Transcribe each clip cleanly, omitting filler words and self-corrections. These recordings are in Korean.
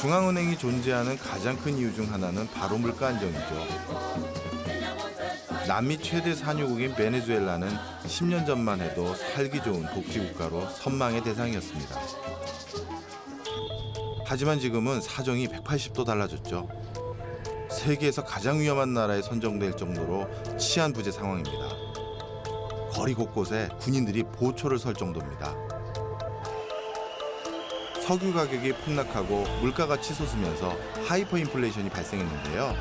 중앙은행이 존재하는 가장 큰 이유 중 하나는 바로 물가 안정이죠. 남미 최대 산유국인 베네수엘라는 10년 전만 해도 살기 좋은 독재국가로 선망의 대상이었습니다. 하지만 지금은 사정이 180도 달라졌죠. 세계에서 가장 위험한 나라에 선정될 정도로 치안 부재 상황입니다. 거리 곳곳에 군인들이 보초를 설 정도입니다. 석유 가격이 폭락하고 물가가 치솟으면서 하이퍼 인플레이션이 발생했는데요.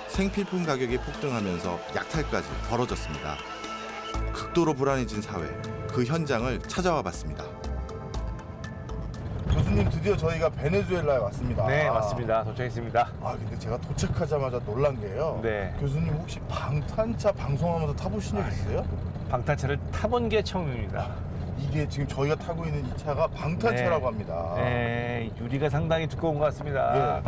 생필품 가격이 폭등하면서 약탈까지 벌어졌습니다. 극도로 불안해진 사회, 그 현장을 찾아와 봤습니다. 교수님, 드디어 저희가 베네수엘라에 왔습니다. 네, 맞습니다. 도착했습니다. 근데 제가 도착하자마자 놀란 게요. 네. 교수님 혹시 방탄차 방송하면서 타보신 적 있어요? 방탄차를 타본 게 처음입니다. 이게 지금 저희가 타고 있는 이 차가 방탄차라고 네. 합니다. 네, 유리가 상당히 두꺼운 것 같습니다.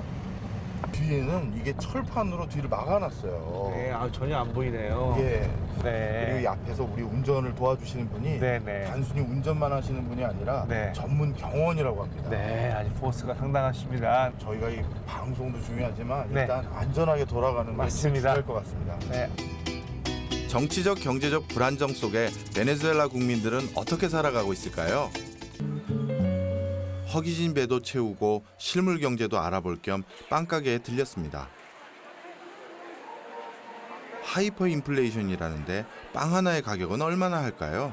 뒤에는 이게 철판으로 뒤를 막아놨어요. 네, 전혀 안 보이네요. 예. 네. 그리고 이 앞에서 우리 운전을 도와주시는 분이 네네. 단순히 운전만 하시는 분이 아니라 네. 전문 경원이라고 합니다. 네, 아주 포스가 상당하십니다. 저희가 이 방송도 중요하지만 네. 일단 안전하게 돌아가는 게 맞습니다. 중요할 것 같습니다. 네. 정치적, 경제적 불안정 속에 베네수엘라 국민들은 어떻게 살아가고 있을까요? 허기진 배도 채우고 실물 경제도 알아볼 겸 빵가게에 들렸습니다. 하이퍼 인플레이션이라는데 빵 하나의 가격은 얼마나 할까요?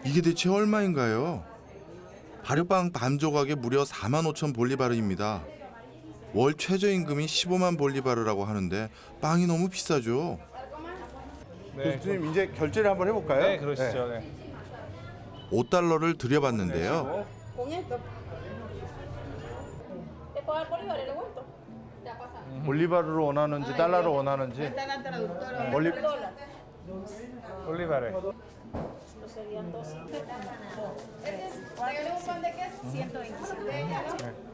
이게 대체 얼마인가요? 발효빵 반 조각에 무려 45,000 볼리바르입니다. 월 최저임금이 15만 볼리바르라고 하는데 빵이 너무 비싸죠. 네, 교수님, 이제 결제를 한번 해볼까요? 네, 그러시죠. 네. 5달러를 들여봤는데요. Con esto. ¿Te puedo dar bolívares de vuelto? Ya pasa. 볼리바르로 원하는지 달러로 원하는지. Está la traductora. Bolí- Dólar. 올리바레. Esto serían 200. Regale un pan de queso, 125.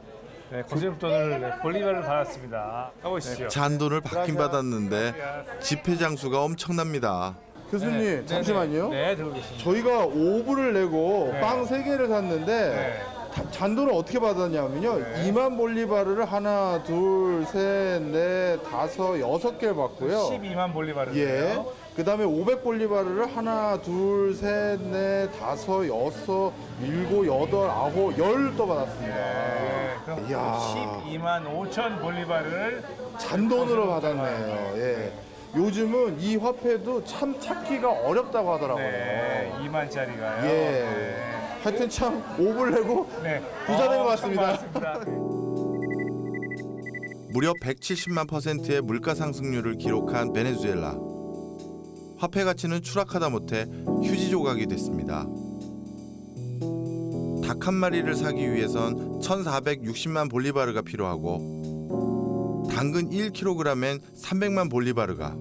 네, 거짓돈을 볼리바를 받았습니다. 가보시죠. 잔돈을 받긴 받았는데 지폐 장수가 엄청납니다. 교수님, 잠시만요. 네, 들어오겠습니다. 저희가 5불을 내고 네. 빵 3개를 샀는데 네. 잔돈을 어떻게 받았냐면요. 2만 볼리바르를 하나, 둘, 셋, 넷, 다섯, 6개를 받고요. 12만 볼리바르. 예. 그 다음에 500 볼리바르를 하나, 둘, 셋, 넷, 다섯, 여섯, 일곱, 여덟, 아홉, 열 또 받았습니다. 네, 그럼 이야. 12만 5천 볼리바르를 잔돈으로 받았네요. 예. 요즘은 이 화폐도 참 찾기가 어렵다고 하더라고요. 네, 2만짜리가요. 예. 하여튼 참 5불 내고 네. 부자 된 것 엄청 같습니다. 많습니다. 무려 170만 %의 물가 상승률을 기록한 베네수엘라. 화폐 가치는 추락하다 못해 휴지 조각이 됐습니다. 닭 한 마리를 사기 위해선 1,460만 볼리바르가 필요하고 당근 1kg엔 300만 볼리바르가,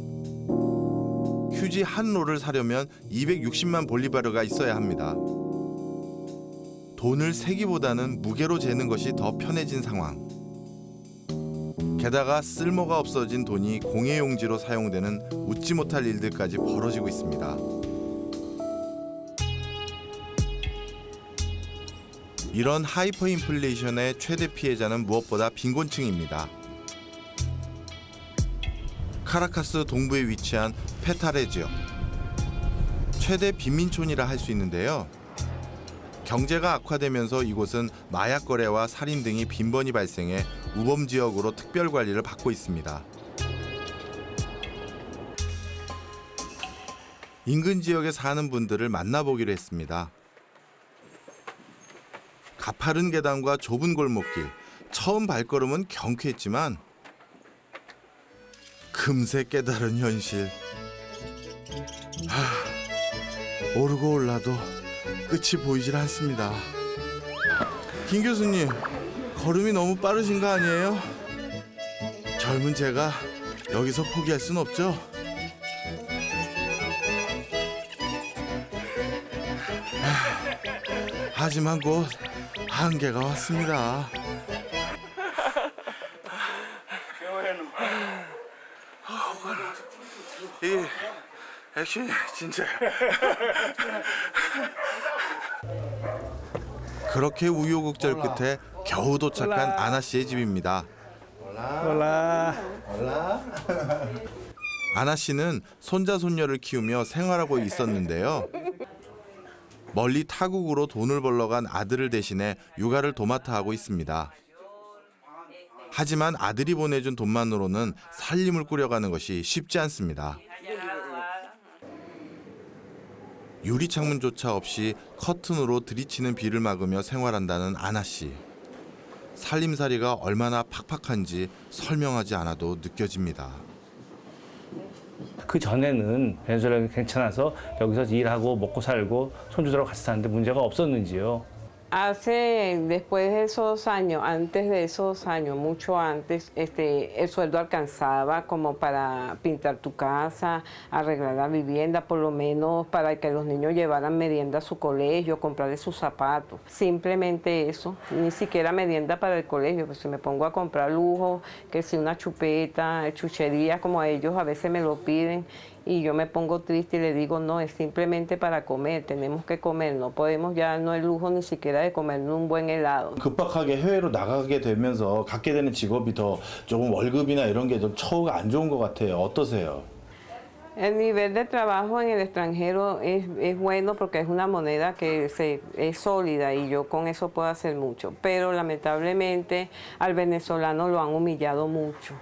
휴지 한 롤을 사려면 260만 볼리바르가 있어야 합니다. 돈을 세기보다는 무게로 재는 것이 더 편해진 상황. 게다가 쓸모가 없어진 돈이 공예용지로 사용되는 웃지 못할 일들까지 벌어지고 있습니다. 이런 하이퍼 인플레이션의 최대 피해자는 무엇보다 빈곤층입니다. 카라카스 동부에 위치한 페타레 지역. 최대 빈민촌이라 할 수 있는데요. 경제가 악화되면서 이곳은 마약 거래와 살인 등이 빈번히 발생해 우범 지역으로 특별 관리를 받고 있습니다. 인근 지역에 사는 분들을 만나보기로 했습니다. 가파른 계단과 좁은 골목길, 처음 발걸음은 경쾌했지만 금세 깨달은 현실. 오르고 올라도 끝이 보이질 않습니다. 김 교수님, 걸음이 너무 빠르신 거 아니에요? 젊은 제가 여기서 포기할 순 없죠? 하지만 곧 한계가 왔습니다. 이 액션이 진짜 그렇게 우여곡절 끝에 겨우 도착한 아나 씨의 집입니다. 홀라. 아나 씨는 손자 손녀를 키우며 생활하고 있었는데요. 멀리 타국으로 돈을 벌러 간 아들을 대신해 육아를 도맡아 하고 있습니다. 하지만 아들이 보내준 돈만으로는 살림을 꾸려가는 것이 쉽지 않습니다. 유리창문조차 없이 커튼으로 들이치는 비를 막으며 생활한다는 아나 씨. 살림살이가 얼마나 팍팍한지 설명하지 않아도 느껴집니다. 그 전에는 베네수엘라가 괜찮아서 여기서 일하고 먹고 살고 손주들하고 같이 사는데 문제가 없었는지요? Después de esos años, antes de esos años, mucho antes, el sueldo alcanzaba como para pintar tu casa, arreglar la vivienda, por lo menos para que los niños llevaran merienda a su colegio, comprarles sus zapatos. Simplemente eso, ni siquiera merienda para el colegio, pues si me pongo a comprar lujo, que si una chupeta, chucherías, como a ellos a veces me lo piden, y yo me pongo triste y le digo, no, es simplemente para comer, tenemos que comer, no podemos ya, no el lujo ni siquiera de comernos un buen helado. 급박하게 해외로 나가게 되면서 갖게 되는 직업이 더 조금 월급이나 이런 게 좀 처우가 안 좋은 것 같아요. 어떠세요? El nivel de trabajo en el extranjero es bueno porque es una moneda que es sólida y yo con eso puedo hacer mucho, pero lamentablemente al venezolano lo han humillado mucho.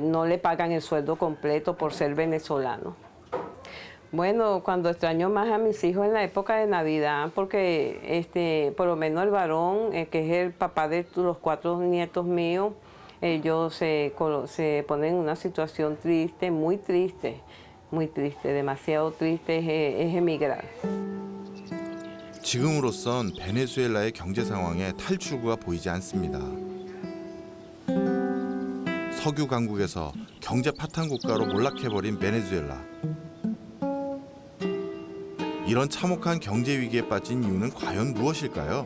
No le pagan el sueldo completo por ser venezolano. Bueno, cuando extraño más a mis hijos en la época de Navidad, porque por lo menos el varón, que es el papá de los 4 nietos míos, ellos se ponen en una situación triste, muy triste, demasiado triste, es emigrar. 지금으로선 베네수엘라의 경제 상황에 탈출구가 보이지 않습니다. 석유 강국에서 경제 파탄 국가로 몰락해버린 베네수엘라. 이런 참혹한 경제 위기에 빠진 이유는 과연 무엇일까요?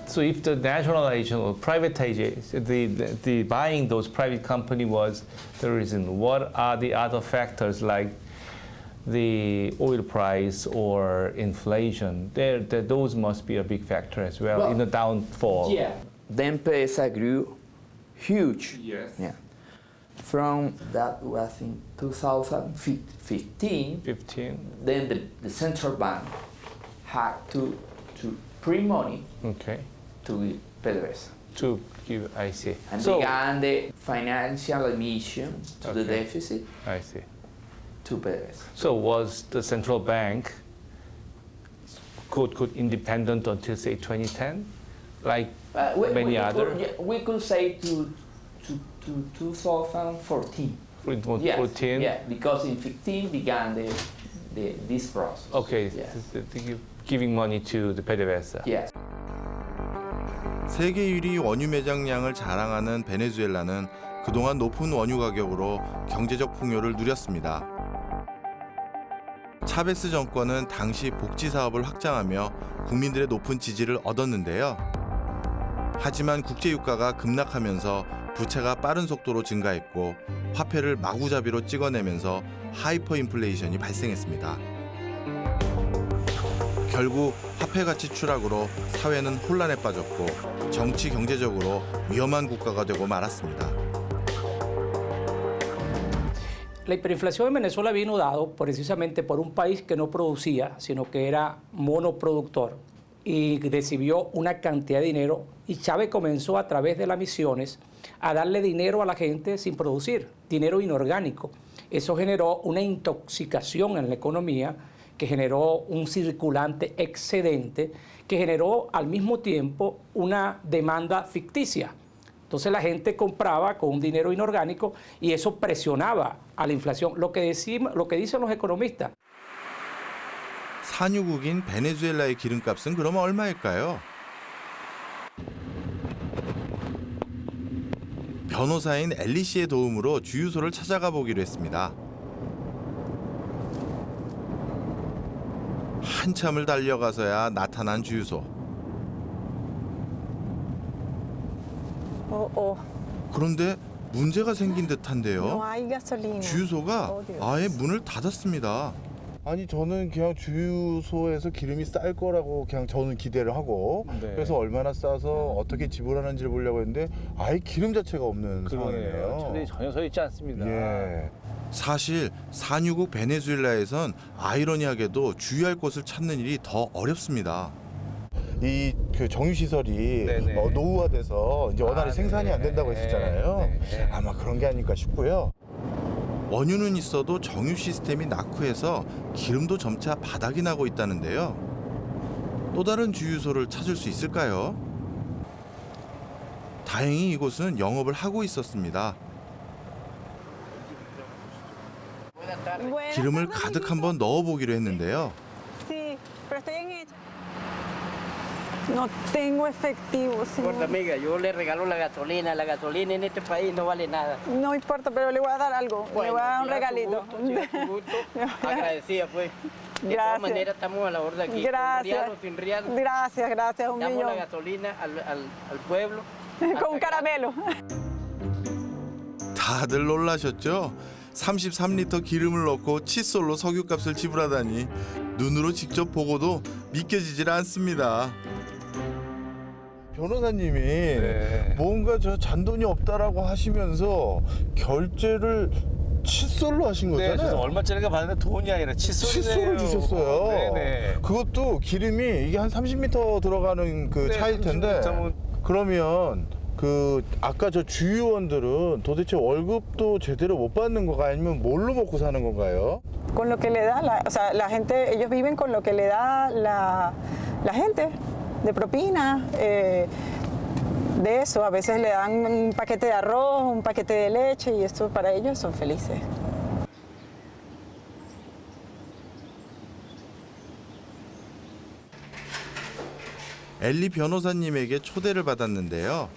So if the nationalization or privatization, the buying those private company was the reason, what are the other factors like the oil price or inflation? Those must be a big factor as well in the downfall. Yeah. Then PDVSA grew huge. Yes. Yeah. From that was in 2015. 15. Then the central bank had to print money Okay. to PDVSA To give, I see. and So began the financial emission to the Okay. deficit I see. to PDVSA. So was the central bank could independent until say 2010, like many other? We could say to 2014. 14. Yeah, because in 15 began this process. Okay, Yeah. giving money to the PDVSA. Yeah. 세계 1위 원유 매장량을 자랑하는 베네수엘라는 그동안 높은 원유 가격으로 경제적 풍요를 누렸습니다. 차베스 정권은 당시 복지 사업을 확장하며 국민들의 높은 지지를 얻었는데요. 하지만 국제 유가가 급락하면서 부채가 빠른 속도로 증가했고 화폐를 마구잡이로 찍어내면서 하이퍼 인플레이션이 발생했습니다. 결국 화폐 가치 추락으로 사회는 혼란에 빠졌고 정치 경제적으로 위험한 국가가 되고 말았습니다. La hiperinflación en Venezuela vino dado precisamente por un país que no producía, sino que era monoproductor y recibió una cantidad de dinero y Chávez comenzó a través de las misiones a darle dinero a la gente sin producir, dinero inorgánico. Eso generó una intoxicación en la economía que generó un circulante excedente, que generó al mismo tiempo una demanda ficticia. Entonces la gente compraba con un dinero inorgánico y eso presionaba a la inflación. Lo que dicen los economistas. 산유국인 베네수엘라의 기름값은 그러면 얼마일까요? 변호사인 엘리 씨의 도움으로 주유소를 찾아가 보기로 했습니다. 한참을 달려가서야 나타난 주유소. 그런데 문제가 생긴 듯한데요. 주유소가 아예 문을 닫았습니다. 아니 저는 그냥 주유소에서 기름이 쌀 거라고 그냥 저는 기대를 하고 네. 그래서 얼마나 싸서 어떻게 지불하는지를 보려고 했는데 아예 기름 자체가 없는 상황이에요. 차들이 전혀 서 있지 않습니다. 예. 사실 산유국 베네수엘라에선 아이러니하게도 주유할 곳을 찾는 일이 더 어렵습니다. 이 그 정유 시설이 네네. 노후화돼서 이제 원활히 아, 생산이 안 네. 된다고 했었잖아요. 네. 아마 그런 게 아닐까 싶고요. 원유는 있어도 정유 시스템이 낙후해서 기름도 점차 바닥이 나고 있다는데요. 또 다른 주유소를 찾을 수 있을까요? 다행히 이곳은 영업을 하고 있었습니다. 기름을 가득 한번 넣어보기로 했는데요. Sí, pero estoy en ella. No tengo efectivo, señor. Importa, amiga, yo le regalo la gasolina. La gasolina en este país no vale nada. No importa, pero le voy a dar algo. Le voy a dar un si a su regalito. gusto, si a su gusto, agradecida, pues. De Gracias. todas maneras, estamos a la orden aquí. Gracias. Con riado, sin riado. Gracias, gracias, un Damos la millón. gasolina al pueblo. Con un caramelo. 다들 놀라셨죠? 33리터 기름을 넣고 칫솔로 석유값을 지불하다니 눈으로 직접 보고도 믿겨지질 않습니다. 변호사님이 네. 뭔가 저 잔돈이 없다라고 하시면서 결제를 칫솔로 하신 네, 거잖아요. 그래서 얼마짜리가 받는데 돈이 아니라 칫솔이네요. 칫솔을 주셨어요. 네네. 그것도 기름이 이게 한 30m 들어가는 그 네, 차일 텐데 30m 그러면 그 아까 저 주유원들은 도대체 월급도 제대로 못 받는 건가 아니면 뭘로 먹고 사는 건가요? Con lo que le da, o sea, la gente, ellos viven con lo que le da la gente de propina. De eso, a veces le dan un paquete de arroz, un paquete de leche y esto para ellos son felices. 엘리 변호사님에게 초대를 받았는데요.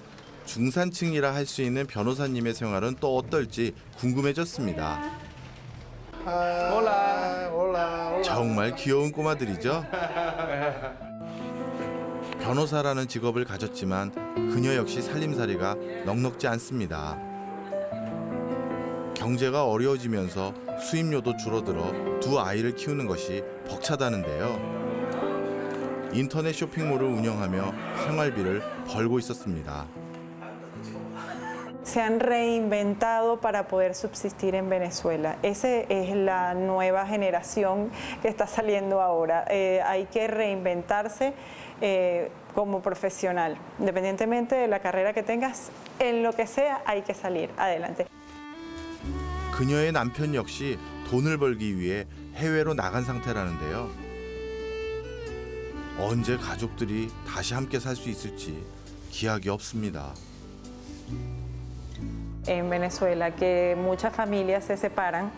중산층이라 할 수 있는 변호사님의 생활은 또 어떨지 궁금해졌습니다. 정말 귀여운 꼬마들이죠. 변호사라는 직업을 가졌지만 그녀 역시 살림살이가 넉넉지 않습니다. 경제가 어려워지면서 수입료도 줄어들어 두 아이를 키우는 것이 벅차다는데요. 인터넷 쇼핑몰을 운영하며 생활비를 벌고 있었습니다. Se han reinventado para poder subsistir en Venezuela. Esa es la nueva generación que está saliendo ahora. Hay que reinventarse como profesional. Independientemente de la carrera que tengas, en lo que sea hay que salir adelante. 그녀의 남편 역시 돈을 벌기 위해 해외로 나간 상태라는데요. 언제 가족들이 다시 함께 살 수 있을지 기약이 없습니다. En Venezuela, que muchas familias se separan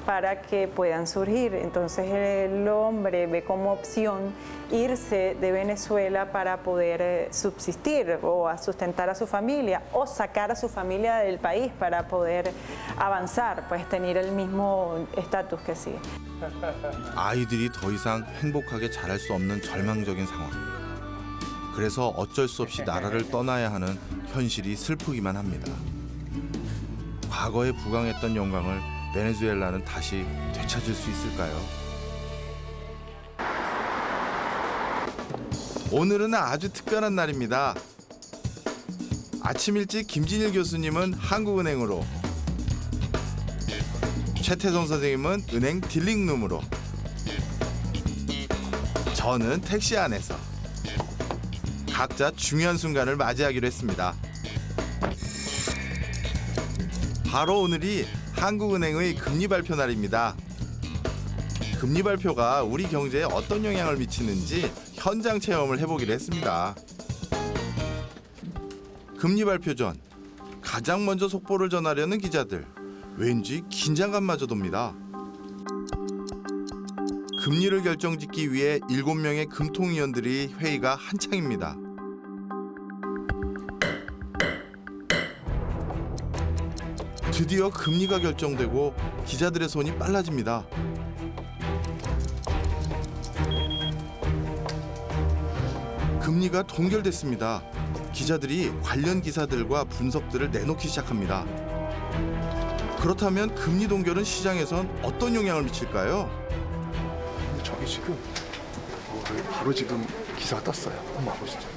para que puedan surgir. Entonces el hombre ve como opción irse de Venezuela para poder subsistir o a sustentar a su familia o sacar a su familia del país para poder avanzar, pues tener el mismo estatus que sí. 아이들이 더 이상 행복하게 자랄 수 없는 절망적인 상황. 그래서 어쩔 수 없이 나라를 떠나야 하는 현실이 슬프기만 합니다. 과거에 부강했던 영광을 베네수엘라는 다시 되찾을 수 있을까요? 오늘은 아주 특별한 날입니다. 아침 일찍 김진일 교수님은 한국은행으로, 최태성 선생님은 은행 딜링룸으로, 저는 택시 안에서 각자 중요한 순간을 맞이하기로 했습니다. 바로 오늘이 한국은행의 금리 발표 날입니다. 금리 발표가 우리 경제에 어떤 영향을 미치는지 현장 체험을 해보기로 했습니다. 금리 발표 전 가장 먼저 속보를 전하려는 기자들, 왠지 긴장감마저 돕니다. 금리를 결정짓기 위해 7명의 금통위원들이 회의가 한창입니다. 드디어 금리가 결정되고 기자들의 손이 빨라집니다. 금리가 동결됐습니다. 기자들이 관련 기사들과 분석들을 내놓기 시작합니다. 그렇다면 금리 동결은 시장에선 어떤 영향을 미칠까요? 여기 지금 바로 지금 기사가 떴어요. 한번 보시죠.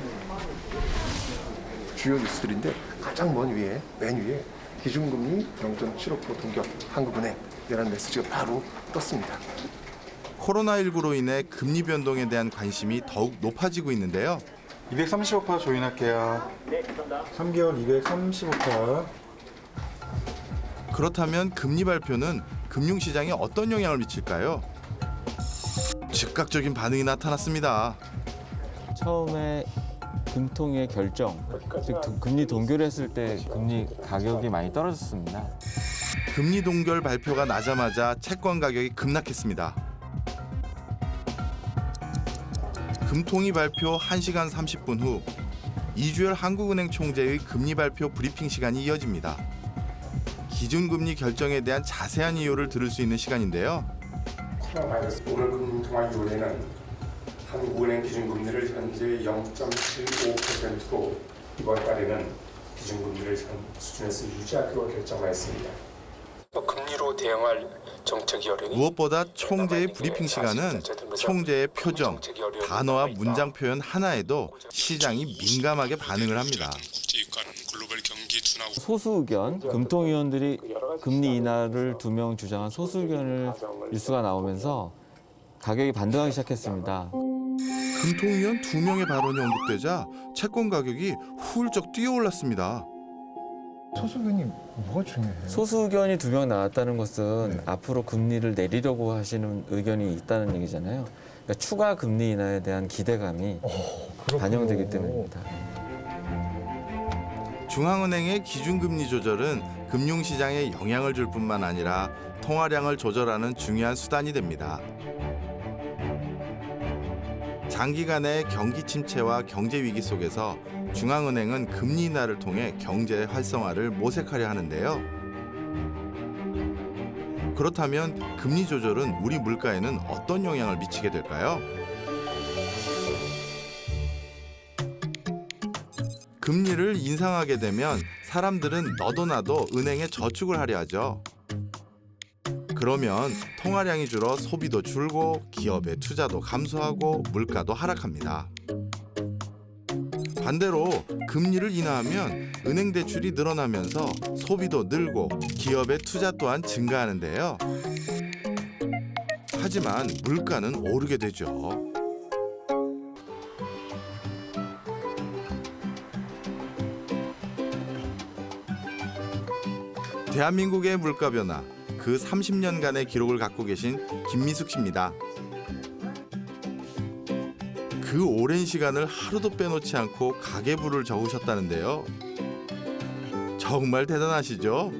주요 뉴스들인데 가장 맨 위에 기준금리 0.75% 동결 한국은행이라는 메시지가 바로 떴습니다. 코로나19로 인해 금리 변동에 대한 관심이 더욱 높아지고 있는데요. 235% 조인할게요. 3개월 235%. 그렇다면 금리 발표는 금융시장에 어떤 영향을 미칠까요? 즉각적인 반응이 나타났습니다. 처음에 금통의 결정, 즉 금리 동결했을 때 금리 가격이 많이 떨어졌습니다. 금리 동결 발표가 나자마자 채권 가격이 급락했습니다. 금통위 발표 1시간 30분 후 이주열 한국은행 총재의 금리 발표 브리핑 시간이 이어집니다. 기준금리 결정에 대한 자세한 이유를 들을 수 있는 시간인데요. 코로나 바이러스 오늘 금통화위원회는 한국은행 기준금리를 현재 0.75%로 이번 달에는 기준금리를 현 수준에서 유지하기로 결정하였습니다. 금리로 대응할 정책이 어려니 무엇보다 총재의 브리핑 시간은 총재의 표정, 단어와 문장 표현 하나에도 시장이 민감하게 반응을 합니다. 소수 의견, 금통위원들이 금리 인하를 2명 주장한 소수 의견을 뉴스가 나오면서 가격이 반등하기 시작했습니다. 금통위원 2명의 발언이 언급되자 채권 가격이 훌쩍 뛰어올랐습니다. 소수 의견이 뭐가 중요해요? 소수 의견이 2명 나왔다는 것은 앞으로 금리를 내리려고 하시는 의견이 있다는 얘기잖아요. 그러니까 추가 금리 인하에 대한 기대감이 반영되기 때문입니다. 중앙은행의 기준금리 조절은 금융시장에 영향을 줄 뿐만 아니라 통화량을 조절하는 중요한 수단이 됩니다. 장기간의 경기 침체와 경제 위기 속에서 중앙은행은 금리 인하를 통해 경제 활성화를 모색하려 하는데요. 그렇다면 금리 조절은 우리 물가에는 어떤 영향을 미치게 될까요? 금리를 인상하게 되면 사람들은 너도 나도 은행에 저축을 하려 하죠. 그러면 통화량이 줄어 소비도 줄고 기업의 투자도 감소하고 물가도 하락합니다. 반대로 금리를 인하하면 은행 대출이 늘어나면서 소비도 늘고 기업의 투자 또한 증가하는데요. 하지만 물가는 오르게 되죠. 대한민국의 물가 변화, 그 30년간의 기록을 갖고 계신 김미숙 씨입니다. 그 오랜 시간을 하루도 빼놓지 않고 가계부를 적으셨다는데요. 정말 대단하시죠?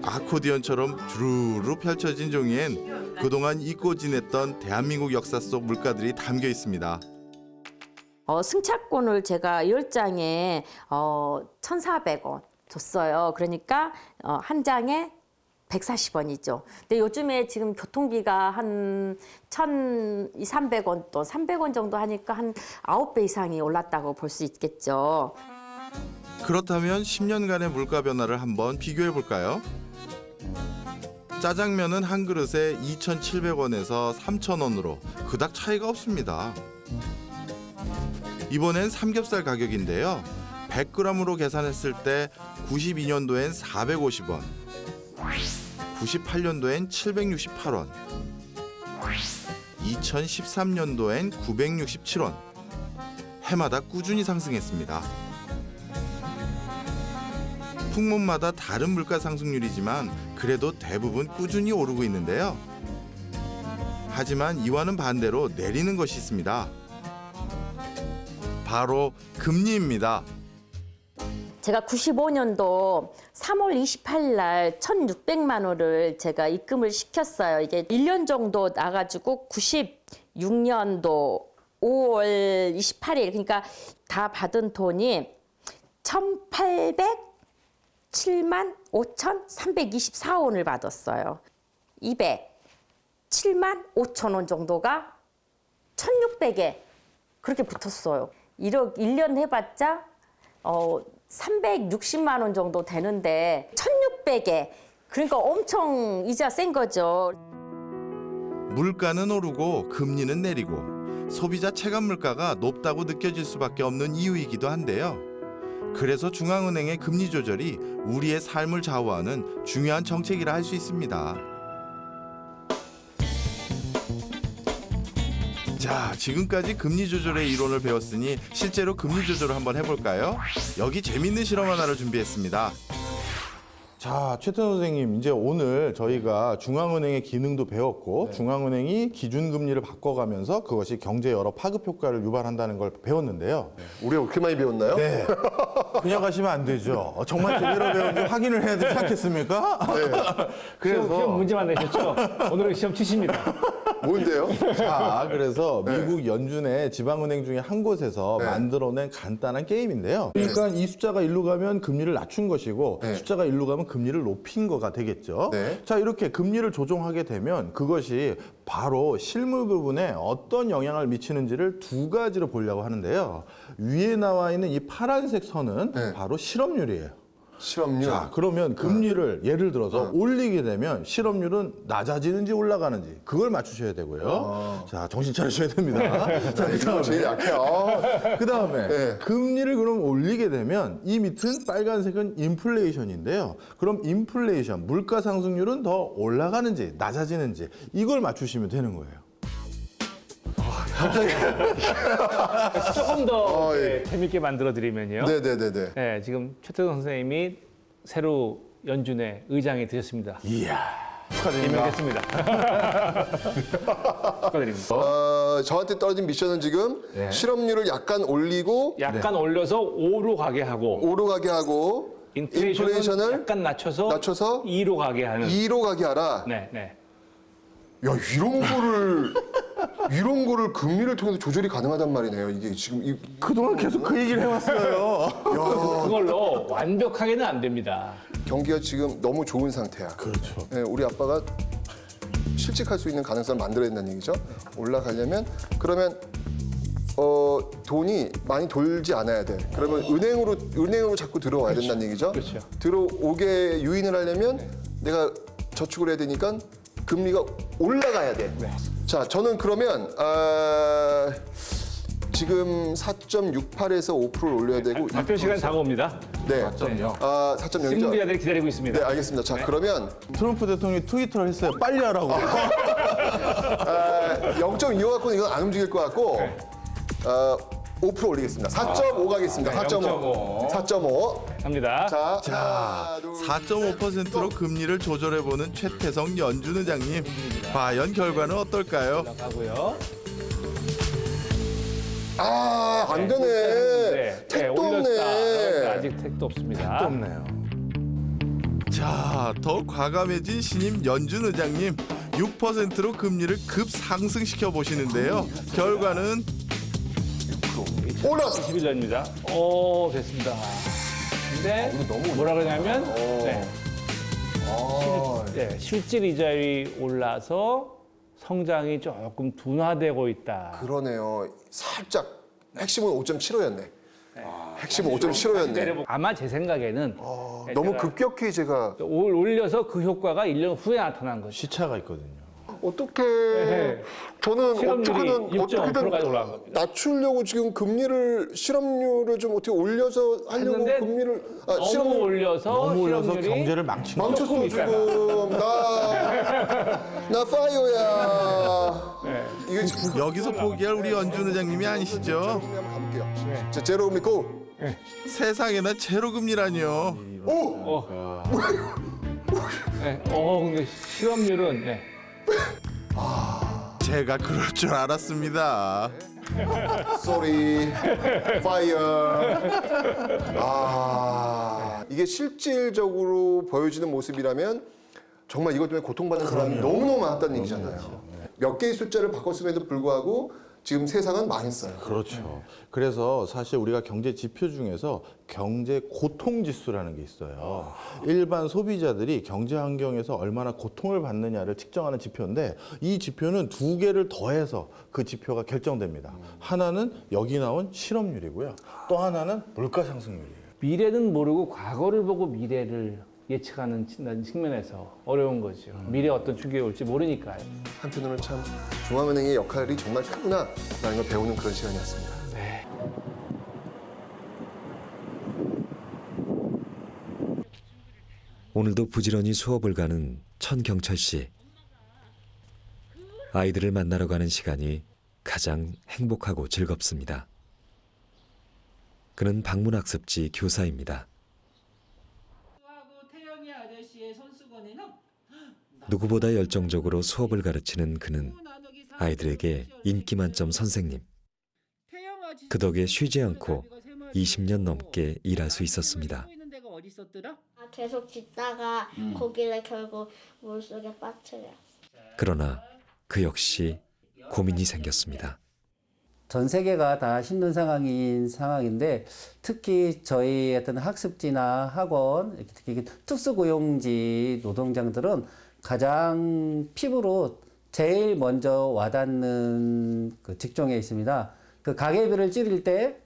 아코디언처럼 주르르 펼쳐진 종이엔 그동안 잊고 지냈던 대한민국 역사 속 물가들이 담겨 있습니다. 승차권을 제가 10장에 1,400원 줬어요. 그러니까 한 장에 140원이죠. 근데 요즘에 지금 교통비가 한 1,200~300원 또 300원 정도 하니까 한 9배 이상이 올랐다고 볼 수 있겠죠. 그렇다면 10년간의 물가 변화를 한번 비교해 볼까요? 짜장면은 한 그릇에 2,700원에서 3,000원으로 그닥 차이가 없습니다. 이번엔 삼겹살 가격인데요. 100g으로 계산했을 때 92년도엔 450원, 98년도엔 768원, 2013년도엔 967원. 해마다 꾸준히 상승했습니다. 품목마다 다른 물가 상승률이지만 그래도 대부분 꾸준히 오르고 있는데요. 하지만 이와는 반대로 내리는 것이 있습니다. 바로 금리입니다. 제가 95년도 3월 28일 날 1,600만 원을 제가 입금을 시켰어요. 이게 1년 정도 나가지고 96년도 5월 28일 그러니까 다 받은 돈이 1,807만 5,324원을 받았어요. 207만 5천 원 정도가 1,600에 그렇게 붙었어요. 1년 해봤자 360만 원 정도 되는데 1,600에 그러니까 엄청 이자 센 거죠. 물가는 오르고 금리는 내리고 소비자 체감 물가가 높다고 느껴질 수밖에 없는 이유이기도 한데요. 그래서 중앙은행의 금리 조절이 우리의 삶을 좌우하는 중요한 정책이라 할 수 있습니다. 자, 지금까지 금리 조절의 이론을 배웠으니 실제로 금리 조절을 한번 해볼까요? 여기 재밌는 실험 하나를 준비했습니다. 자, 최태원 선생님, 이제 오늘 저희가 중앙은행의 기능도 배웠고 중앙은행이 기준금리를 바꿔가면서 그것이 경제 여러 파급 효과를 유발한다는 걸 배웠는데요. 우리가 그렇게 많이 배웠나요? 네. 그냥 가시면 안 되죠. 정말 제대로 배운지 확인을 해야 되지 않겠습니까? 네. 그래서 시험 문제만 내셨죠? 오늘은 시험 치십니다. 뭔데요? 자, 그래서 미국 연준의 지방은행 중에 한 곳에서 만들어낸 간단한 게임인데요. 그러니까 이 숫자가 일로 가면 금리를 낮춘 것이고 숫자가 일로 가면 금리를 높인 거가 되겠죠. 자, 이렇게 금리를 조정하게 되면 그것이 바로 실물 부분에 어떤 영향을 미치는지를 두 가지로 보려고 하는데요. 위에 나와 있는 이 파란색 선은 바로 실업률이에요. 실업률. 자, 그러면 금리를 예를 들어서 올리게 되면 실업률은 낮아지는지 올라가는지 그걸 맞추셔야 되고요. 자, 정신 차리셔야 됩니다. 자, 이거 제일 약해. 그다음에 금리를 그럼 올리게 되면 이 밑은 빨간색은 인플레이션인데요. 그럼 인플레이션, 물가 상승률은 더 올라가는지 낮아지는지 이걸 맞추시면 되는 거예요. 조금 더 재밌게 만들어 드리면요. 네네네네. 네, 지금 최태원 선생님이 새로 연준의 의장이 되셨습니다. 이야, 축하드립니다. 임명됐습니다. 축하드립니다. 저한테 떨어진 미션은 지금 실업률을 약간 올리고 약간 올려서 5로 가게 하고 5로 가게 하고 인플레이션을 약간 낮춰서 2로 가게 하는 2로 가게 하라. 네, 네. 야, 이런 거를 금리를 통해서 조절이 가능하단 말이네요. 이게 지금 그동안 계속 그 얘기를 해왔어요. 그걸로 완벽하게는 안 됩니다. 경기가 지금 너무 좋은 상태야. 그렇죠. 네, 우리 아빠가 실직할 수 있는 가능성을 만들어야 된다는 얘기죠. 올라가려면 그러면 돈이 많이 돌지 않아야 돼. 그러면 은행으로 자꾸 들어와야 된다는 얘기죠. 그렇죠. 들어오게 유인을 하려면 내가 저축을 해야 되니까 금리가 올라가야 돼. 자, 저는 그러면 지금 4.68에서 5%를 올려야 되고 발표 시간 다가옵니다. 네. 4.0. 4.0이죠. 신문기자들이 기다리고 있습니다. 네, 알겠습니다. 자, 그러면 트럼프 대통령이 트위터를 했어요. 빨리 하라고. 0.25 갖고는 이건 안 움직일 것 같고 5% 올리겠습니다. 4.5 가겠습니다. 4.5. 4.5. 갑니다. 자, 4.5%로 금리를 조절해보는 최태성 연준 의장님. 과연 결과는 어떨까요? 가고요. 안 되네. 택도 없네. 아직 택도 없습니다. 택도 없네요. 자, 더 과감해진 신임 연준 의장님. 6%로 금리를 급 상승시켜 보시는데요. 결과는 올라왔어. 21년입니다. 됐습니다. 근데 뭐라 그러냐면 실질 이자율이 올라서 성장이 조금 둔화되고 있다. 그러네요. 살짝 핵심은 5.75였네. 핵심은 5.75였네. 아마 제 생각에는 너무 급격히 제가 올려서 그 효과가 1년 후에 나타난 거죠. 시차가 있거든요. 어떻게 네. 저는 실업률이 어떻게든 6.5%까지 올라간 겁니다. 낮추려고 지금 실업률을 좀 어떻게 올려서 하려고 했는데 금리를 너무 올려서 너무 올려서 실업률이 경제를 망쳤어. 망쳤어 지금 나 파이어야. 이게 지금 여기서 포기할 우리 연준 의장님이 아니시죠? 한번 가볼게요. 자, 제로 고. 세상에나 제로 금리라뇨. 근데 실업률은 제가 그럴 줄 알았습니다. Sorry, fire. 이게 실질적으로 보여지는 모습이라면 정말 이것 때문에 고통받는 사람이 너무너무 많았다는 얘기잖아요. 몇 개의 숫자를 바꿨음에도 불구하고 지금 세상은 망했어요. 그렇죠. 그래서 사실 우리가 경제 지표 중에서 경제 고통 지수라는 게 있어요. 일반 소비자들이 경제 환경에서 얼마나 고통을 받느냐를 측정하는 지표인데 이 지표는 두 개를 더해서 그 지표가 결정됩니다. 하나는 여기 나온 실업률이고요. 또 하나는 물가 상승률이에요. 미래는 모르고 과거를 보고 미래를 예측하는 측면에서 어려운 거죠. 미래 어떤 충격이 올지 모르니까요. 한편으로는 참 중앙은행의 역할이 정말 크구나라는 걸 배우는 그런 시간이었습니다. 네. 오늘도 부지런히 수업을 가는 천경철 씨. 아이들을 만나러 가는 시간이 가장 행복하고 즐겁습니다. 그는 방문학습지 교사입니다. 누구보다 열정적으로 수업을 가르치는 그는 아이들에게 인기 만점 선생님. 그 덕에 쉬지 않고 20년 넘게 일할 수 있었습니다. 계속 짖다가 고기를 결국 물속에 빠뜨려. 그러나 그 역시 고민이 생겼습니다. 전 세계가 다 힘든 상황인데 특히 저희 어떤 학습지나 학원, 특히 특수고용지 노동자들은 가장 피부로 제일 먼저 와닿는 그 직종에 있습니다. 그 가계비를 줄일 때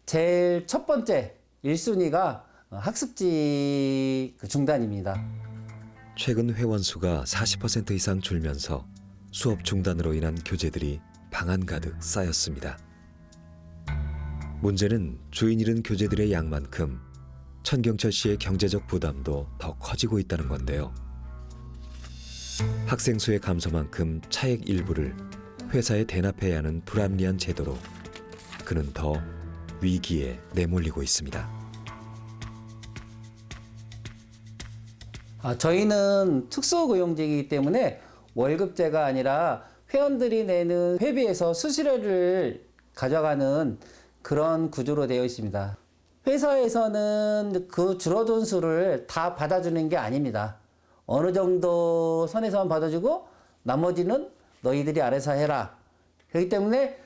제일 첫 번째 1순위가 학습지 중단입니다. 최근 회원 수가 40% 이상 줄면서 수업 중단으로 인한 교재들이 방 안 가득 쌓였습니다. 문제는 주인 잃은 교재들의 양만큼 천경철 씨의 경제적 부담도 더 커지고 있다는 건데요. 학생 수의 감소만큼 차액 일부를 회사에 대납해야 하는 불합리한 제도로 그는 더 위기에 내몰리고 있습니다. 저희는 특수고용직이기 때문에 월급제가 아니라 회원들이 내는 회비에서 수수료를 가져가는 그런 구조로 되어 있습니다. 회사에서는 그 줄어든 수를 다 받아주는 게 아닙니다. 어느 정도 선에서만 받아주고 나머지는 너희들이 알아서 해라. 그렇기 때문에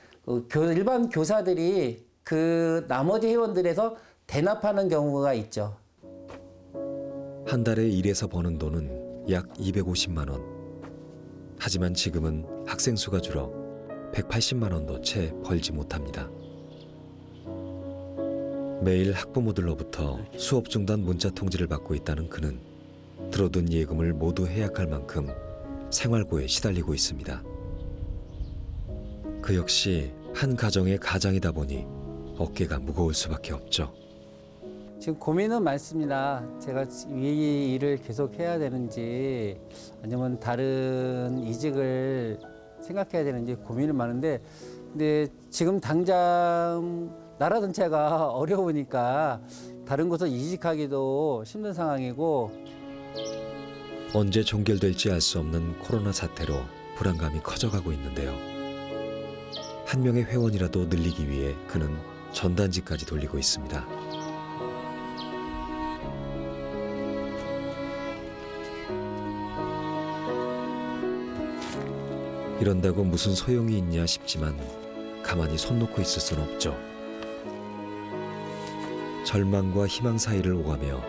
일반 교사들이 그 나머지 회원들에서 대납하는 경우가 있죠. 한 달에 일해서 버는 돈은 약 250만 원. 하지만 지금은 학생 수가 줄어 180만 원도 채 벌지 못합니다. 매일 학부모들로부터 수업 중단 문자 통지를 받고 있다는 그는 들어둔 예금을 모두 해약할 만큼 생활고에 시달리고 있습니다. 그 역시 한 가정의 가장이다 보니 어깨가 무거울 수밖에 없죠. 지금 고민은 많습니다. 제가 이 일을 계속 해야 되는지 아니면 다른 이직을 생각해야 되는지 고민은 많은데 근데 지금 당장 나라 전체가 어려우니까 다른 곳을 이직하기도 힘든 상황이고 언제 종결될지 알 수 없는 코로나 사태로 불안감이 커져가고 있는데요. 한 명의 회원이라도 늘리기 위해 그는 전단지까지 돌리고 있습니다. 이런다고 무슨 소용이 있냐 싶지만 가만히 손 놓고 있을 순 없죠. 절망과 희망 사이를 오가며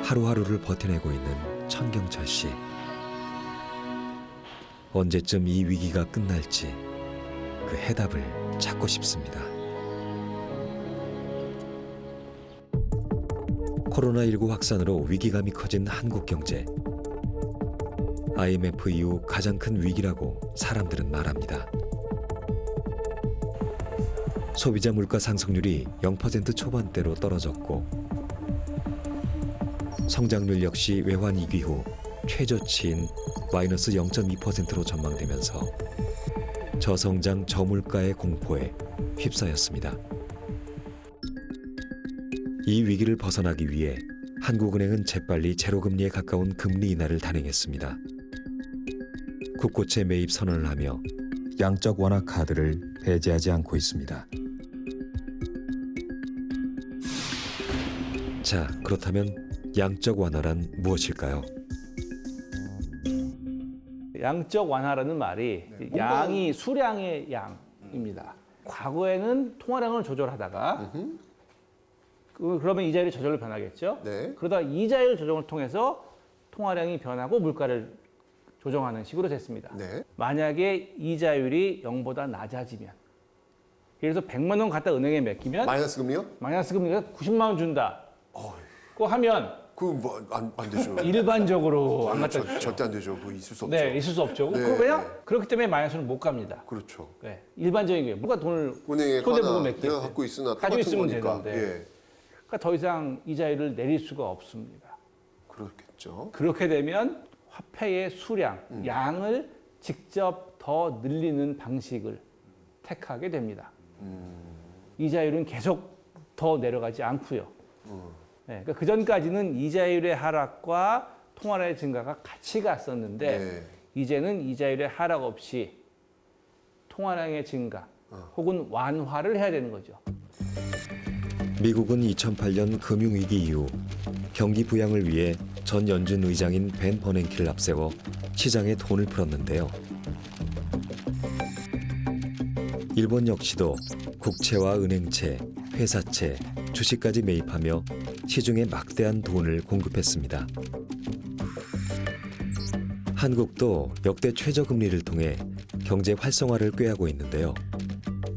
하루하루를 버텨내고 있는 천경철 씨. 언제쯤 이 위기가 끝날지 그 해답을 찾고 싶습니다. 코로나19 확산으로 위기감이 커진 한국 경제. IMF 이후 가장 큰 위기라고 사람들은 말합니다. 소비자 물가 상승률이 0% 초반대로 떨어졌고 성장률 역시 외환 위기 후 최저치인 마이너스 0.2%로 전망되면서 저성장 저물가의 공포에 휩싸였습니다. 이 위기를 벗어나기 위해 한국은행은 재빨리 제로금리에 가까운 금리 인하를 단행했습니다. 국고채 매입 선언을 하며 양적 완화 카드를 배제하지 않고 있습니다. 자, 그렇다면 양적 완화란 무엇일까요? 양적 완화라는 말이 양이 수량의 양입니다. 과거에는 통화량을 조절하다가 그러면 이자율이 저절로 변하겠죠. 그러다 이자율 조정을 통해서 통화량이 변하고 물가를 조정하는 식으로 됐습니다. 만약에 이자율이 0보다 낮아지면 예를 들어서 100만 원 갖다 은행에 맡기면 마이너스 금리요? 마이너스 금리가 90만 원 준다. 고 하면 안 되죠. 일반적으로 안 갖다 주죠. 절대 안 되죠. 그거 있을 수 없죠. 네, 있을 수 없죠. 네. 왜요? 그렇기 때문에 마이너스는 못 갑니다. 그렇죠. 네, 일반적인 게 누가 돈을 은행에 손해보고 내가 맺겠어요. 갖고 있으나 가지고 있으면 거니까. 되는데. 예. 그러니까 더 이상 이자율을 내릴 수가 없습니다. 그렇겠죠. 그렇게 되면 화폐의 수량, 양을 직접 더 늘리는 방식을 택하게 됩니다. 이자율은 계속 더 내려가지 않고요. 네, 그러니까 그 전까지는 이자율의 하락과 통화의 증가가 같이 갔었는데 네. 이제는 이자율의 하락 없이 통화량의 증가 혹은 완화를 해야 되는 거죠. 미국은 2008년 금융위기 이후 경기 부양을 위해 전 연준 의장인 벤 버냉키를 앞세워 시장에 돈을 풀었는데요. 일본 역시도 국채와 은행채, 회사채, 주식까지 매입하며 시중에 막대한 돈을 공급했습니다. 한국도 역대 최저금리를 통해 경제 활성화를 꾀하고 있는데요.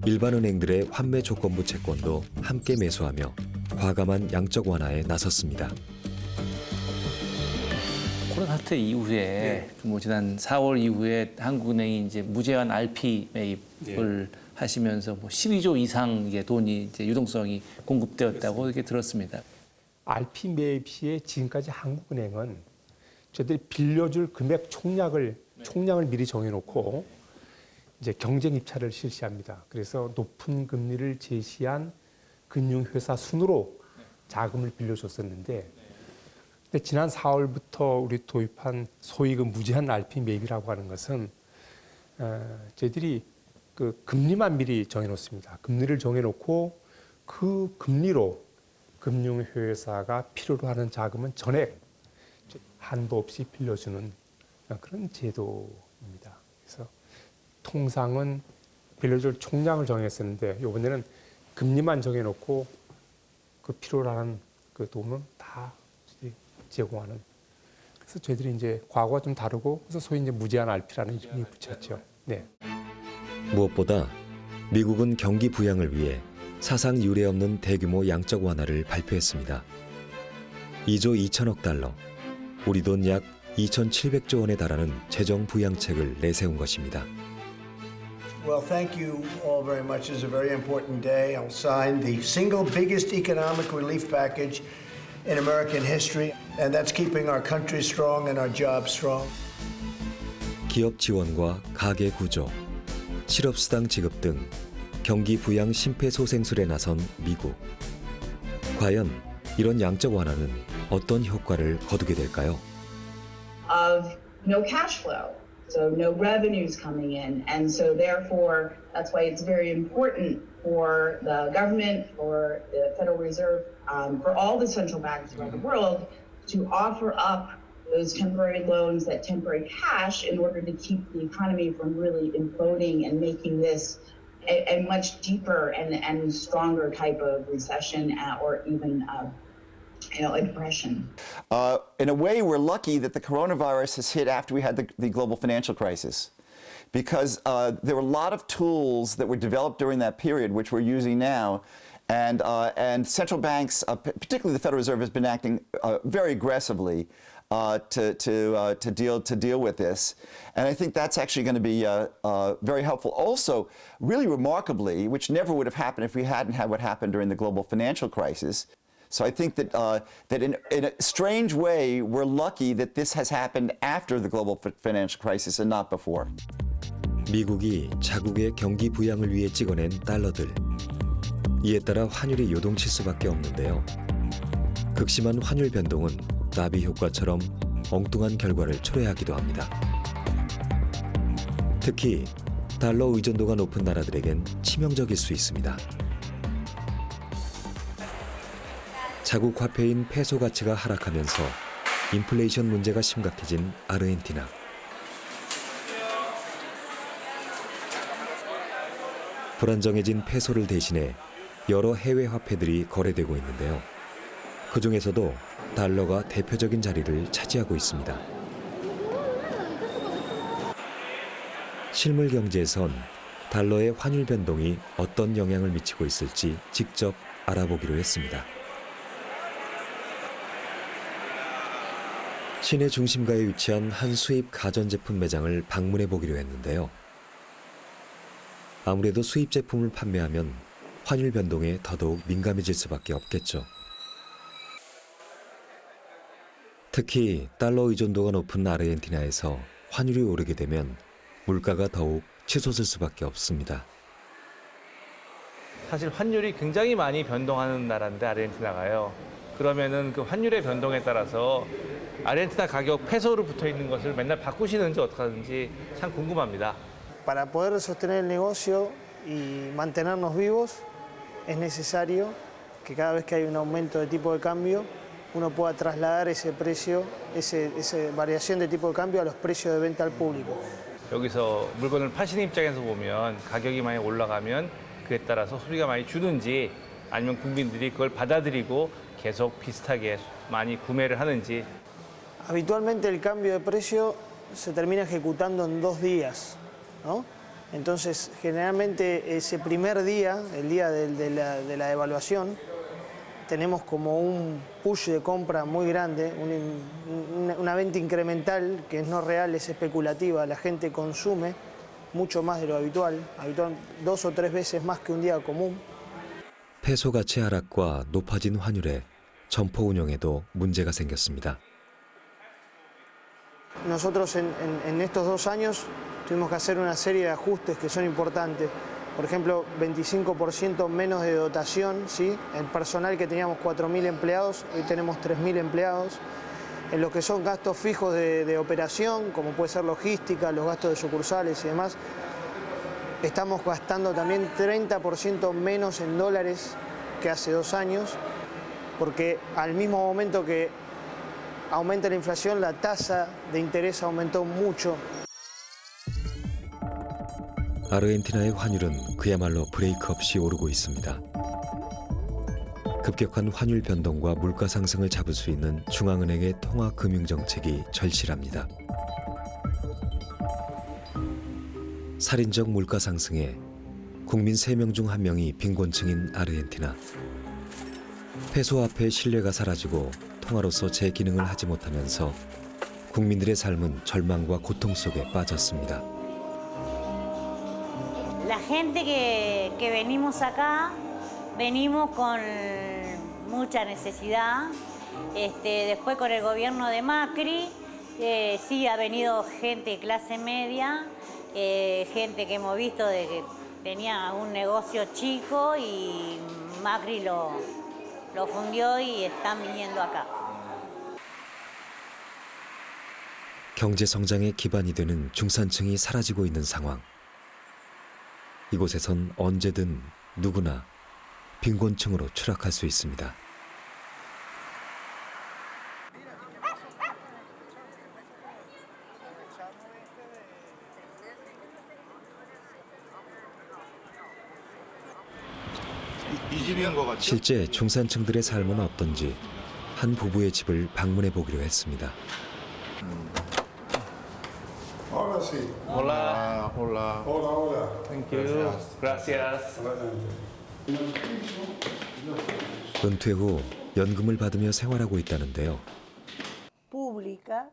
일반 은행들의 환매 조건부 채권도 함께 매수하며 과감한 양적 완화에 나섰습니다. 코로나 사태 이후에 뭐 지난 4월 이후에 한국은행이 이제 무제한 RP 매입을 하시면서 뭐 12조 이상의 돈이 이제 유동성이 공급되었다고 이렇게 들었습니다. RP 매입 시에 지금까지 한국은행은 저희들이 빌려줄 금액 총량을 미리 정해놓고 이제 경쟁 입찰을 실시합니다. 그래서 높은 금리를 제시한 금융회사 순으로 자금을 빌려줬었는데 근데 지난 4월부터 우리 도입한 소위 그 무제한 RP 매입이라고 하는 것은 저희들이 그 금리만 미리 정해놓습니다. 금리를 정해놓고 그 금리로 금융회사가 필요로 하는 자금은 전액 한도 없이 빌려주는 그런 제도입니다. 그래서 통상은 빌려줄 총량을 정했었는데 이번에는 금리만 정해놓고 그 필요로 하는 그 돈은 다 제공하는. 그래서 저희들이 이제 과거와 좀 다르고 그래서 소위 이제 무제한 RP라는 이름이 붙였죠. 네. 무엇보다 미국은 경기 부양을 위해 사상 유례 없는 대규모 양적 완화를 발표했습니다. 2조 2천억 달러, 우리 돈 약 2,700조 원에 달하는 재정 부양책을 내세운 것입니다. Well, thank you all very much. It's a very important day. I'll sign the single biggest economic relief package in American history, and that's keeping our country strong and our jobs strong. 기업 지원과 가계 구조, 실업수당 지급 등 경기 부양 심폐소생술에 나선 미국. 과연 이런 양적 완화는 어떤 효과를 거두게 될까요? Of no cash flow, so no revenues coming in, and so therefore that's why it's very important for the government, for the Federal Reserve, for all the central banks around the world to offer up those temporary loans, that temporary cash, in order to keep the economy from really imploding and making this a much deeper and stronger type of recession or even a depression. In a way, we're lucky that the coronavirus has hit after we had the global financial crisis, because there were a lot of tools that were developed during that period, which we're using now, and central banks, particularly the Federal Reserve, has been acting very aggressively to deal with this, and I think that's actually going to be very helpful. Also, really remarkably, which never would have happened if we hadn't had what happened during the global financial crisis. So I think that that in a strange way, we're lucky that this has happened after the global financial crisis and not before. 미국이 자국의 경기 부양을 위해 찍어낸 달러들. 이에 따라 환율이 요동칠 수밖에 없는데요. 극심한 환율 변동은 나비 효과처럼 엉뚱한 결과를 초래하기도 합니다. 특히 달러 의존도가 높은 나라들에겐 치명적일 수 있습니다. 자국 화폐인 페소 가치가 하락하면서 인플레이션 문제가 심각해진 아르헨티나. 불안정해진 페소를 대신해 여러 해외 화폐들이 거래되고 있는데요. 그중에서도 달러가 대표적인 자리를 차지하고 있습니다. 실물 경제에선 달러의 환율 변동이 어떤 영향을 미치고 있을지 직접 알아보기로 했습니다. 시내 중심가에 위치한 한 수입 가전제품 매장을 방문해 보기로 했는데요. 아무래도 수입 제품을 판매하면 환율 변동에 더더욱 민감해질 수밖에 없겠죠. 특히 달러 의존도가 높은 아르헨티나에서 환율이 오르게 되면 물가가 더욱 치솟을 수밖에 없습니다. 사실 환율이 굉장히 많이 변동하는 나라인데 아르헨티나가요. 그러면은 그 환율의 변동에 따라서 아르헨티나 가격 페소로 붙어 있는 것을 맨날 바꾸시는지 어떻게 하는지 참 궁금합니다. Para poder sostener el negocio y mantenernos vivos es necesario que cada vez que hay un aumento de tipo de cambio uno pueda trasladar ese precio, esa variación de tipo de cambio a los precios de venta al público. 여기서 물건을 파시는 입장에서 보면 가격이 많이 올라가면 그에 따라서 소비가 많이 주는지 아니면 국민들이 그걸 받아들이고 계속 비슷하게 많이 구매를 하는지. Habitualmente el cambio de precio se termina ejecutando en 2 días, ¿no? Entonces, generalmente ese primer día, el día de la devaluación, tenemos como un push de compra muy grande, una venta incremental que es no real, es especulativa. La gente consume mucho más de lo habitual, 2 o 3 veces más que un día común. 페소 가치 하락과 높아진 환율에 점포 운영에도 문제가 생겼습니다. Nosotros en estos 2 años tuvimos que hacer una serie de ajustes que son importantes. Por ejemplo, 25% menos de dotación, ¿sí? El personal que teníamos 4.000 empleados, hoy tenemos 3.000 empleados. En lo que son gastos fijos de operación, como puede ser logística, los gastos de sucursales y demás, estamos gastando también 30% menos en dólares que hace 2 años, porque al mismo momento que aumenta la inflación, la tasa de interés aumentó mucho. 아르헨티나의 환율은 그야말로 브레이크 없이 오르고 있습니다. 급격한 환율 변동과 물가 상승을 잡을 수 있는 중앙은행의 통화금융정책이 절실합니다. 살인적 물가 상승에 국민 3명 중 1명이 빈곤층인 아르헨티나. 페소 앞에 신뢰가 사라지고 통화로서 제 기능을 하지 못하면서 국민들의 삶은 절망과 고통 속에 빠졌습니다. La gente que venimos acá, venimos con mucha necesidad. Después con el gobierno de Macri, sí ha venido gente de clase media, gente que hemos visto de que tenía un negocio chico y Macri lo fundió y están viniendo acá. 경제 성장의 기반이 되는 중산층이 사라지고 있는 상황. 이곳에선 언제든 누구나 빈곤층으로 추락할 수 있습니다. 이 집인 것 같죠? 실제 중산층들의 삶은 어떤지 한 부부의 집을 방문해 보기로 했습니다. Ahora sí. Hola. Hola. Hola, hola. Thank you. Gracias. 은퇴 후 연금을 받으며 생활하고 있다는데요. Pública,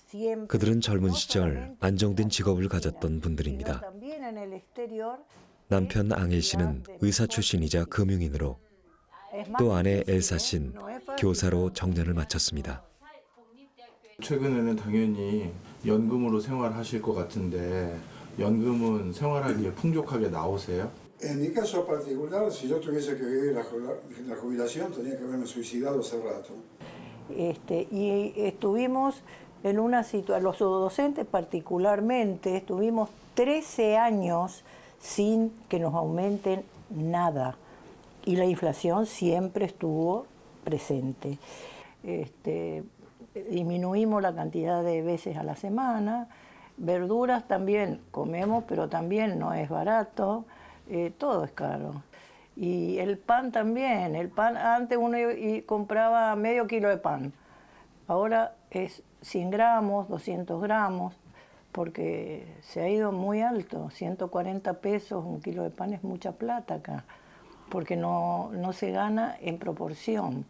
siempre. 그들은 젊은 시절 안정된 직업을 가졌던 분들입니다. También en el exterior. 남편 앙헬 씨는 의사 출신이자 금융인으로 또 아내 엘사 씨는 교사로 정년을 마쳤습니다. 최근에는 당연히 연금으로 생활하실 것 같은데 연금은 생활하기에 풍족하게 나오세요? En mi caso particular, si yo tuviese que vivir la jubilación, tenía que haberme suicidado hace rato. Y estuvimos en una situación, los docentes particularmente, estuvimos 13 años sin que nos aumenten nada. Y la inflación siempre estuvo presente. Disminuimos la cantidad de veces a la semana. Verduras también comemos, pero también no es barato. Todo es caro. Y el pan también. El pan, antes uno compraba medio kilo de pan. Ahora es 100 gramos, 200 gramos, porque se ha ido muy alto. 140 pesos, un kilo de pan es mucha plata acá, porque no se gana en proporción.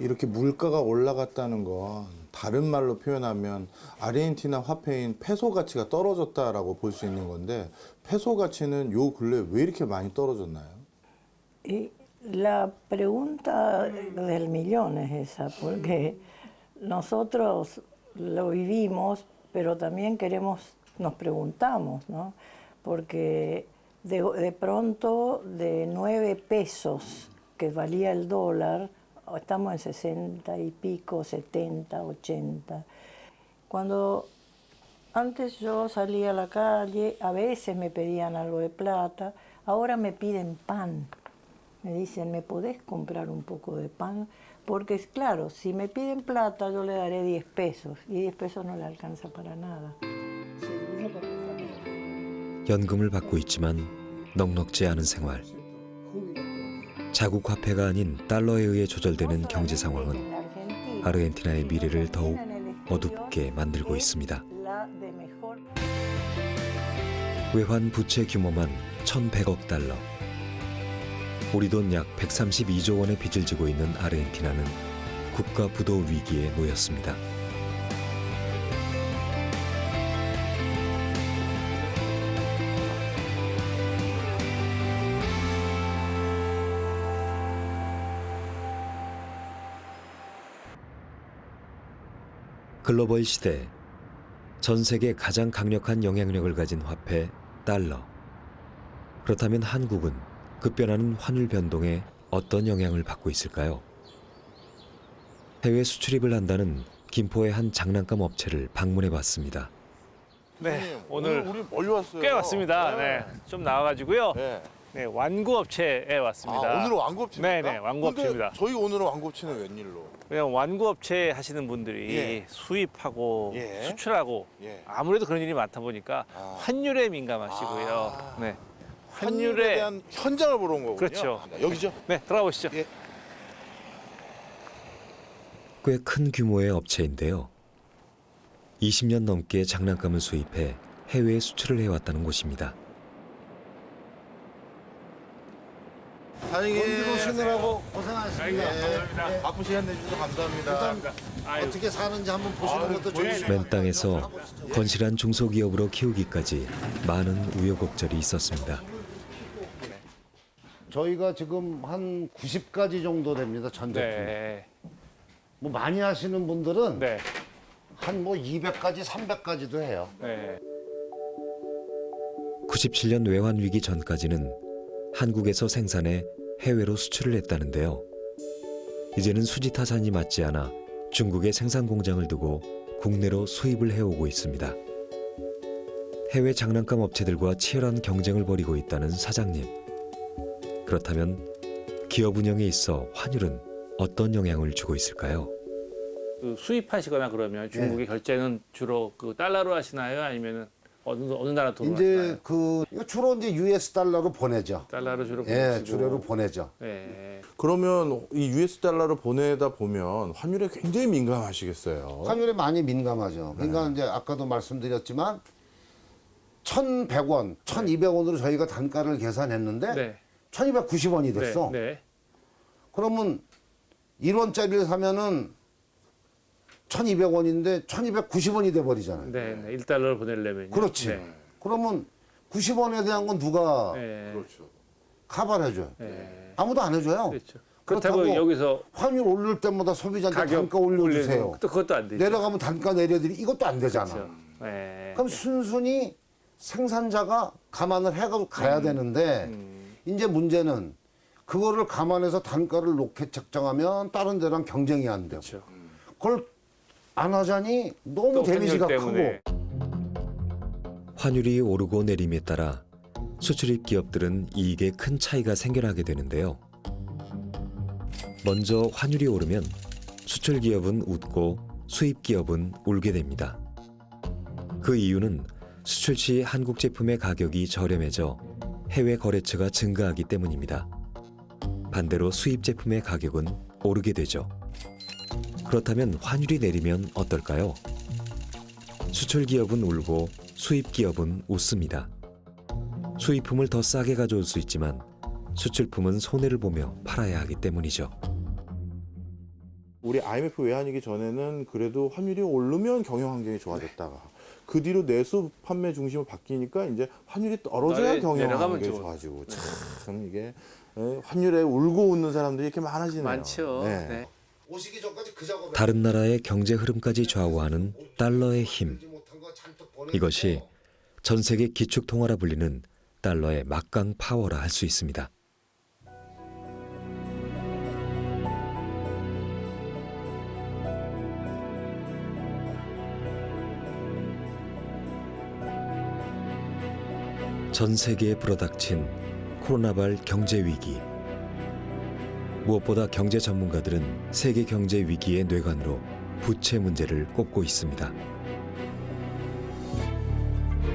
이렇게 물가가 올라갔다는 건 다른 말로 표현하면 아르헨티나 화폐인 페소 가치가 떨어졌다라고 볼 수 있는 건데 페소 가치는 요 근래 왜 이렇게 많이 떨어졌나요? Y la pregunta del millón es esa, porque nosotros lo vivimos, pero también nos preguntamos, ¿no? Porque de pronto de 9 pesos que valía el dólar, estamos en 60 y pico, 70, 80. Cuando antes yo salía a la calle, a veces me pedían algo de plata, ahora me piden pan. Me dicen, ¿me podés comprar un poco de pan? Porque es claro, si me piden plata yo le daré 10 pesos y 10 pesos no le alcanza para nada. 연금을 받고 있지만 넉넉지 않은 생활. 자국 화폐가 아닌 달러에 의해 조절되는 경제 상황은 아르헨티나의 미래를 더욱 어둡게 만들고 있습니다. 외환 부채 규모만 1,100억 달러. 우리 돈 약 132조 원의 빚을 지고 있는 아르헨티나는 국가 부도 위기에 놓였습니다. 글로벌 시대, 전 세계 가장 강력한 영향력을 가진 화폐 달러. 그렇다면 한국은 급변하는 환율 변동에 어떤 영향을 받고 있을까요? 해외 수출입을 한다는 김포의 한 장난감 업체를 방문해 봤습니다. 네, 오늘 우리 멀리 왔어요. 꽤 왔습니다. 네, 좀 나와가지고요. 네. 네, 완구 업체에 왔습니다. 아, 오늘은 완구 업체입니까? 네, 완구 업체입니다. 저희 오늘은 완구 업체는 웬일로? 그냥 완구 업체 하시는 분들이 예. 수입하고 예. 수출하고 예. 아무래도 그런 일이 많다 보니까 환율에 민감하시고요. 네, 환율에 대한 현장을 보러 온 거군요. 그렇죠. 여기죠? 네, 들어가 보시죠. 예. 꽤 큰 규모의 업체인데요. 20년 넘게 장난감을 수입해 해외에 수출을 해왔다는 곳입니다. 사장님 오시느라고 고생하셨습니다. 감사합니다. 바쁜 시간 내주셔서 감사합니다. 어떻게 사는지 한번 보시는 것도 좋으시고. 맨 땅에서 건실한 중소기업으로 키우기까지 많은 우여곡절이 있었습니다. 저희가 지금 한 90가지 정도 됩니다. 전 제품. 네. 뭐 많이 하시는 분들은 네. 한 뭐 200가지, 300가지도 해요. 네. 97년 외환 위기 전까지는 한국에서 생산해 해외로 수출을 했다는데요. 이제는 수지 타산이 맞지 않아 중국에 생산 공장을 두고 국내로 수입을 해오고 있습니다. 해외 장난감 업체들과 치열한 경쟁을 벌이고 있다는 사장님. 그렇다면 기업 운영에 있어 환율은 어떤 영향을 주고 있을까요? 그 수입하시거나 그러면 중국의 결제는 주로 그 달러로 하시나요? 아니면 어느 나라 돈으로 하시나요? 이제 이거 주로 이제 US 달러로 보내죠. 달러로 주로 예, 보내시고. 주로 보내죠. 네. 그러면 이 US 달러를 보내다 보면 환율에 굉장히 민감하시겠어요. 환율에 많이 민감하죠. 그러니까 이제 아까도 말씀드렸지만 1,100원, 1,200원으로 저희가 단가를 계산했는데 네. 1,290원이 됐어. 네. 네. 그러면 1원짜리를 사면은 1,200원인데 1,290원이 돼버리잖아요. 네, 네. 1달러를 보내려면. 그렇지. 네. 그러면 90원에 대한 건 누가 네. 그렇죠. 커버를 해줘요? 네. 아무도 안 해줘요. 그렇죠. 그렇다고 여기서 환율 오를 때마다 소비자한테 가격 단가 올려주세요. 또 그것도 안 되죠. 내려가면 단가 내려드리 이것도 안 되잖아. 그렇죠. 네. 그럼 순순히 생산자가 감안을 해가지고 가야 되는데 이제 문제는 그거를 감안해서 단가를 높게 책정하면 다른 데랑 경쟁이 안 되고 그렇죠. 그걸 안 하자니 너무 데미지가 크고. 환율이 오르고 내림에 따라 수출입 기업들은 이익에 큰 차이가 생겨나게 되는데요. 먼저 환율이 오르면 수출 기업은 웃고 수입 기업은 울게 됩니다. 그 이유는 수출 시 한국 제품의 가격이 저렴해져 해외 거래처가 증가하기 때문입니다. 반대로 수입 제품의 가격은 오르게 되죠. 그렇다면 환율이 내리면 어떨까요? 수출 기업은 울고 수입 기업은 웃습니다. 수입품을 더 싸게 가져올 수 있지만 수출품은 손해를 보며 팔아야 하기 때문이죠. 우리 IMF 외환위기 전에는 그래도 환율이 오르면 경영 환경이 좋아졌다가 그 뒤로 내수 판매 중심으로 바뀌니까 이제 환율이 떨어져야 경영 환경이 좋아지고 참 이게 환율에 울고 웃는 사람들이 이렇게 많아지네요. 많죠. 네. 네. 오시기 전까지 그 작업에 다른 나라의 경제 흐름까지 좌우하는 달러의 힘. 이것이 전 세계 기축통화라 불리는 달러의 막강 파워라 할 수 있습니다. 전 세계에 불어닥친 코로나발 경제 위기. 무엇보다 경제 전문가들은 세계 경제 위기의 뇌관으로 부채 문제를 꼽고 있습니다.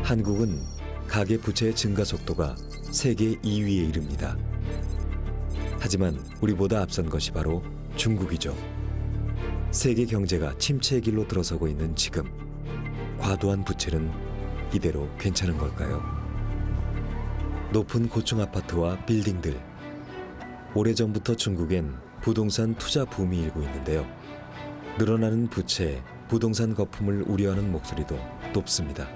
한국은 가계 부채의 증가 속도가 세계 2위에 이릅니다. 하지만 우리보다 앞선 것이 바로 중국이죠. 세계 경제가 침체의 길로 들어서고 있는 지금, 과도한 부채는 이대로 괜찮은 걸까요? 높은 고층 아파트와 빌딩들. 오래전부터 중국엔 부동산 투자 붐이 일고 있는데요. 늘어나는 부채, 부동산 거품을 우려하는 목소리도 높습니다.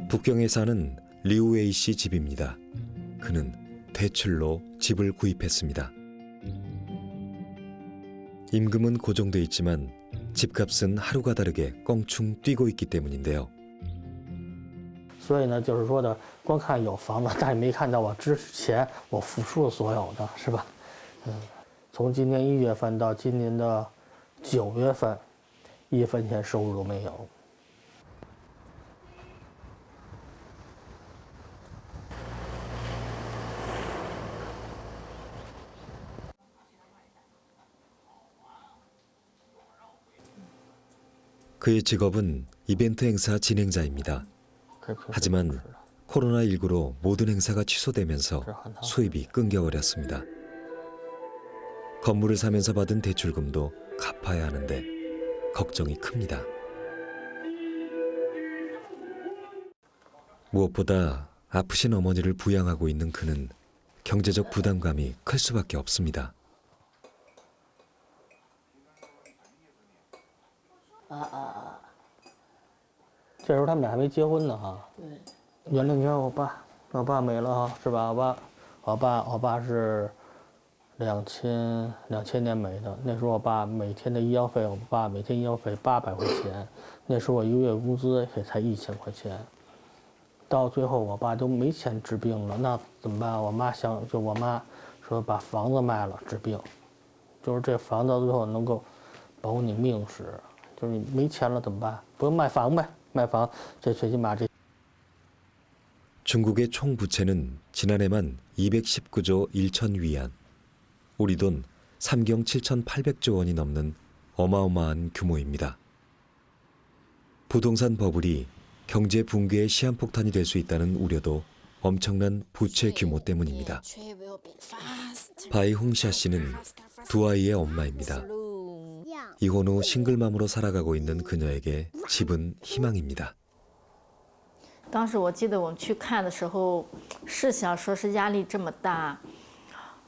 북경에 사는 리우웨이 씨 집입니다. 그는 대출로 집을 구입했습니다. 임금은 고정돼 있지만 집값은 하루가 다르게 껑충 뛰고 있기 때문인데요. 所以呢，就是说的，光看有房子，但是没看到我之前我付出的所有的，是吧？从今年1月份到今年的9月份，1分钱收入都没有。 그의 직업은 이벤트 행사 진행자입니다. 하지만 코로나19로 모든 행사가 취소되면서 수입이 끊겨버렸습니다. 건물을 사면서 받은 대출금도 갚아야 하는데 걱정이 큽니다. 무엇보다 아프신 어머니를 부양하고 있는 그는 경제적 부담감이 클 수밖에 없습니다. 这时候他们俩还没结婚呢哈。对。原来你看我爸没了哈，是吧？我爸是2000年没的。那时候我爸每天的医药费，我爸每天医药费800块钱，那时候我1个月工资也才1000块钱。到最后我爸都没钱治病了，那怎么办？我妈说把房子卖了治病，就是这房子到最后能够保你命使。 就是你没钱了怎么办？不用卖房呗，卖房这最起码这。 중국의 총 부채는 지난해만 219조 1천 위안, 우리 돈 3경 7,800조 원이 넘는 어마어마한 규모입니다. 부동산 버블이 경제 붕괴의 시한폭탄이 될 수 있다는 우려도 엄청난 부채 규모 때문입니다. 바이홍샤 씨는 두 아이의 엄마입니다. 이혼 후 싱글맘으로 살아가고 있는 그녀에게 집은 희망입니다. 当时我记得我们去看的时候，是想说是压力这么大，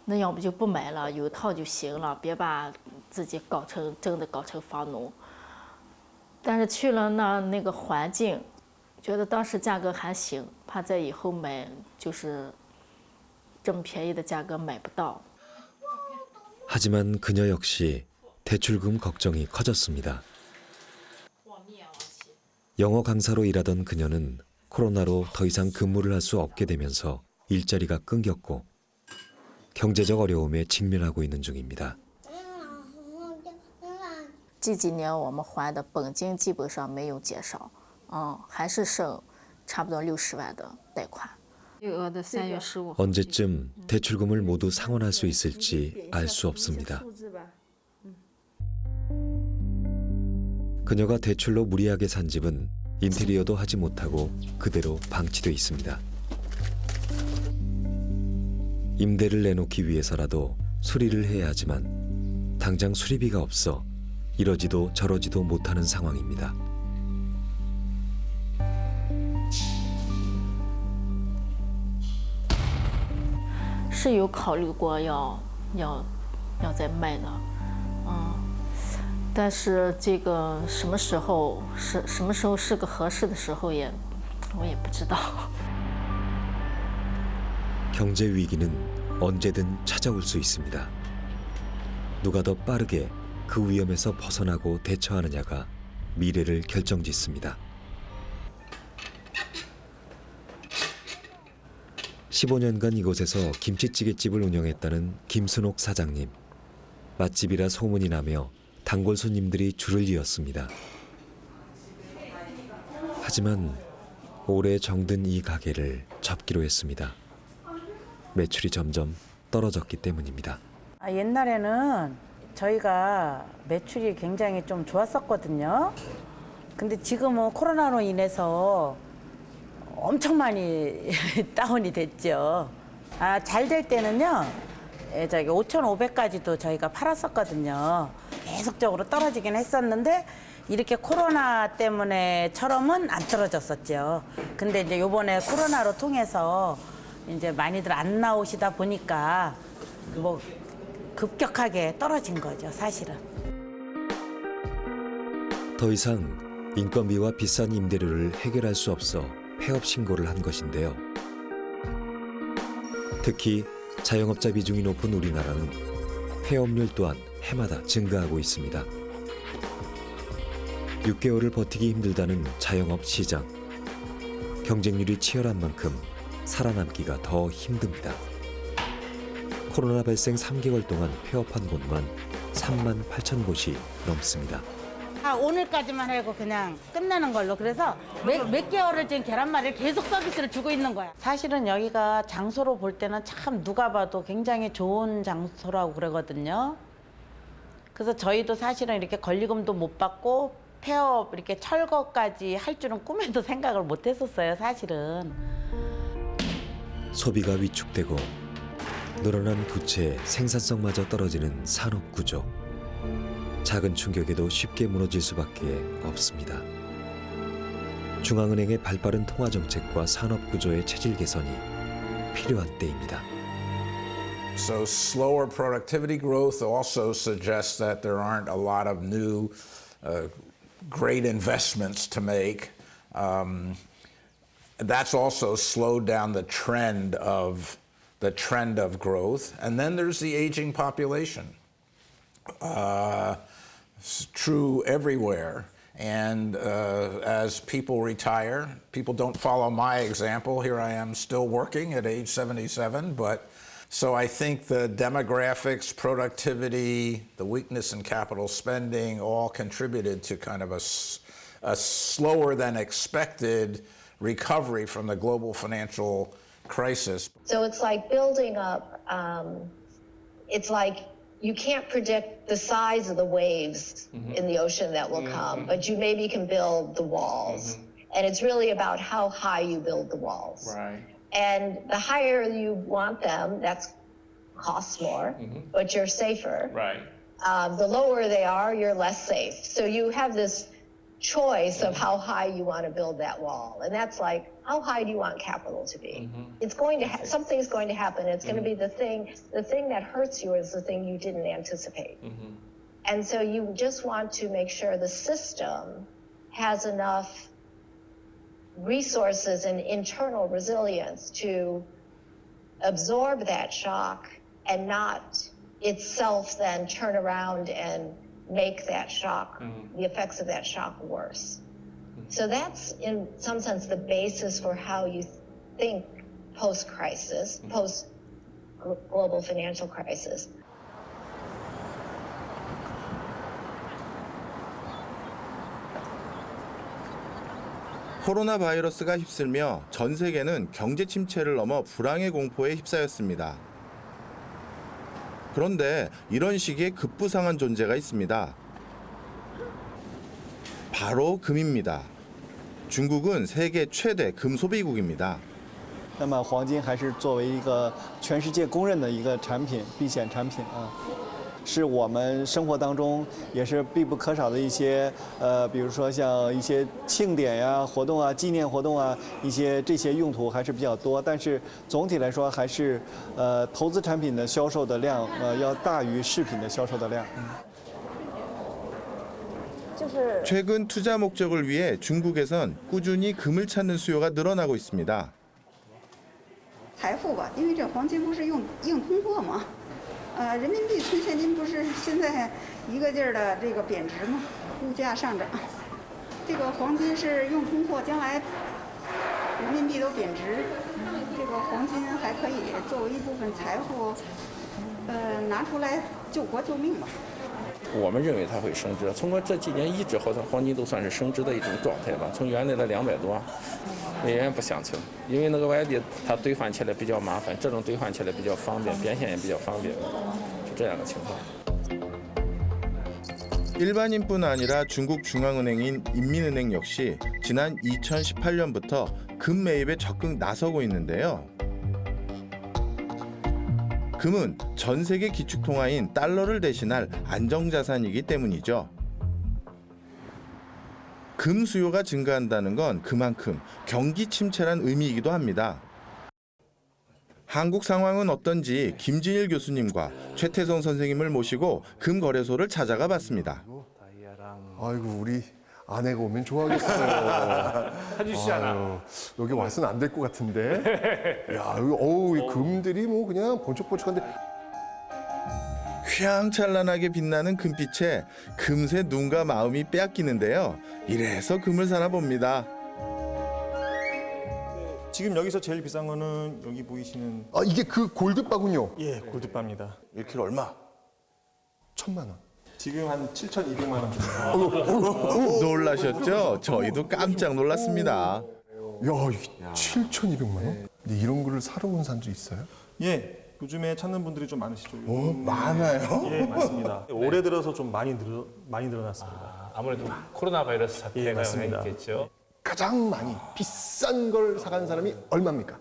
那要不就不买了，有一套就行了，别把自己真的搞成房奴。但是去了那个环境，觉得当时价格还行，怕在以后买就是这么便宜的价格买不到。 하지만 그녀 역시 대출금 걱정이 커졌습니다. 영어 강사로 일하던 그녀는 코로나로 더 이상 근무를 할 수 없게 되면서 일자리가 끊겼고 경제적 어려움에 직면하고 있는 중입니다. 这几年我们还的本金基本上没有减少，还是剩差不多60万的贷款。 언제쯤 대출금을 모두 상환할 수 있을지 알 수 없습니다. 그녀가 대출로 무리하게 산 집은 인테리어도 하지 못하고 그대로 방치돼 있습니다. 임대를 내놓기 위해서라도 수리를 해야 하지만 당장 수리비가 없어 이러지도 저러지도 못하는 상황입니다. 是有考虑过要再卖的，但是这个什么时候是个合适的时候我也不知道。 경제 위기는 언제든 찾아올 수 있습니다. 누가 더 빠르게 그 위험에서 벗어나고 대처하느냐가 미래를 결정짓습니다. 15년간 이곳에서 김치찌개집을 운영했다는 김순옥 사장님. 맛집이라 소문이 나며 단골 손님들이 줄을 이었습니다. 하지만 오래 정든 이 가게를 접기로 했습니다. 매출이 점점 떨어졌기 때문입니다. 옛날에는 저희가 매출이 굉장히 좀 좋았었거든요. 근데 지금은 코로나로 인해서 엄청 많이 다운이 됐죠. 잘 될 때는요, 저기 5,500까지도 저희가 팔았었거든요. 계속적으로 떨어지긴 했었는데 이렇게 코로나 때문에처럼은 안 떨어졌었죠. 근데 이제 요번에 코로나로 통해서 이제 많이들 안 나오시다 보니까 뭐 급격하게 떨어진 거죠, 사실은. 더 이상 인건비와 비싼 임대료를 해결할 수 없어 폐업 신고를 한 것인데요. 특히 자영업자 비중이 높은 우리나라는 폐업률 또한 해마다 증가하고 있습니다. 6개월을 버티기 힘들다는 자영업 시장. 경쟁률이 치열한 만큼 살아남기가 더 힘듭니다. 코로나 발생 3개월 동안 폐업한 곳만 3만 8천 곳이 넘습니다. 오늘까지만 하고 그냥 끝내는 걸로. 그래서 몇 개월을 지금 계란말이를 계속 서비스를 주고 있는 거야. 사실은 여기가 장소로 볼 때는 참 누가 봐도 굉장히 좋은 장소라고 그러거든요. 그래서 저희도 사실은 이렇게 권리금도 못 받고 폐업 이렇게 철거까지 할 줄은 꿈에도 생각을 못 했었어요, 사실은. 소비가 위축되고 늘어난 부채, 생산성마저 떨어지는 산업 구조. 작은 충격에도 쉽게 무너질 수밖에 없습니다. 중앙은행의 발빠른 통화 정책과 산업 구조의 체질 개선이 필요한 때입니다. So slower productivity growth also suggests that there aren't a lot of new great investments to make. That's also slowed down the trend of growth. And then there's the aging population. It's true everywhere. And as people retire, people don't follow my example. Here I am still working at age 77, but so I think the demographics, productivity, the weakness in capital spending all contributed to kind of a slower than expected recovery from the global financial crisis. So it's like building up, it's like you can't predict the size of the waves in the ocean that will come, but you maybe can build the walls. And it's really about how high you build the walls. Right. And the higher you want them, that costs more, but you're safer. Right. The lower they are, you're less safe. So you have this choice of how high you want to build that wall. And that's like, how high do you want capital to be? It's going to something's going to happen. It's going to be the thing that hurts you is the thing you didn't anticipate. And so you just want to make sure the system has enough resources and internal resilience to absorb that shock and not itself then turn around and make that shock, the effects of that shock worse. So that's in some sense the basis for how you think post-crisis, post-global financial crisis. 코로나 바이러스가 휩쓸며 전 세계는 경제 침체를 넘어 불황의 공포에 휩싸였습니다. 그런데 이런 시기에 급부상한 존재가 있습니다. 바로 금입니다. 중국은 세계 최대 금 소비국입니다. 那么黄金还是作为一个全世界公认的一个产品，避险产品啊。是我们生活当中也是必不可少的一些比如说像一些庆典呀、活动啊、纪念活动啊，一些这些用途还是比较多。但是总体来说，还是投资产品的销售的量要大于饰品的销售的量。 최근 투자 목적을 위해 중국에선 꾸준히 금을 찾는 수요가 늘어나고 있습니다. 财富吧，因为这黄金不是硬通货吗？人民币存现金不是现在一个劲儿的这个贬值吗？物价上涨，这个黄金是硬通货，将来人民币都贬值，这个黄金还可以作为一部分财富，拿出来救国救命吧。 我们认为它会升值，通过这几年一直好像黄金都算是升值的一种状态吧。从原来的200多，美元不想存，因为那个外币它兑换起来比较麻烦，这种兑换起来比较方便，变现也比较方便，是这样的情况。 일반인뿐 아니라 중국 중앙은행인 인민은행 역시 지난 2018년부터 금 매입에 적극 나서고 있는데요. 금은 전 세계 기축통화인 달러를 대신할 안정자산이기 때문이죠. 금 수요가 증가한다는 건 그만큼 경기 침체란 의미이기도 합니다. 한국 상황은 어떤지 김진일 교수님과 최태성 선생님을 모시고 금 거래소를 찾아가 봤습니다. 아이고 우리 아내가 오면 좋아하겠어요. 사주시잖아. 여기 와서는 안 될 것 같은데. 야, 여기 어우 이 금들이 뭐 그냥 번쩍번쩍한데. 휘황찬란하게 빛나는 금빛에 금세 눈과 마음이 빼앗기는데요. 이래서 금을 사나 봅니다. 지금 여기서 제일 비싼 거는 여기 보이시는 아 이게 그 골드바군요. 예, 골드바입니다. 1kg 얼마? 1,000만 원. 지금 한 7,200만 원 정도. 놀라셨죠? 저희도 깜짝 놀랐습니다. 야, 이게 7,200만 원? 근데 이런 거를 사러 온 사람도 있어요? 예, 요즘에 찾는 분들이 좀 많으시죠. 많아요? 예, 많습니다. 올해 들어서 좀 많이 늘어났습니다. 아무래도 코로나 바이러스 예, 사태가 맞습니다. 영향이 있겠죠. 가장 많이 비싼 걸 사간 사람이 얼마입니까?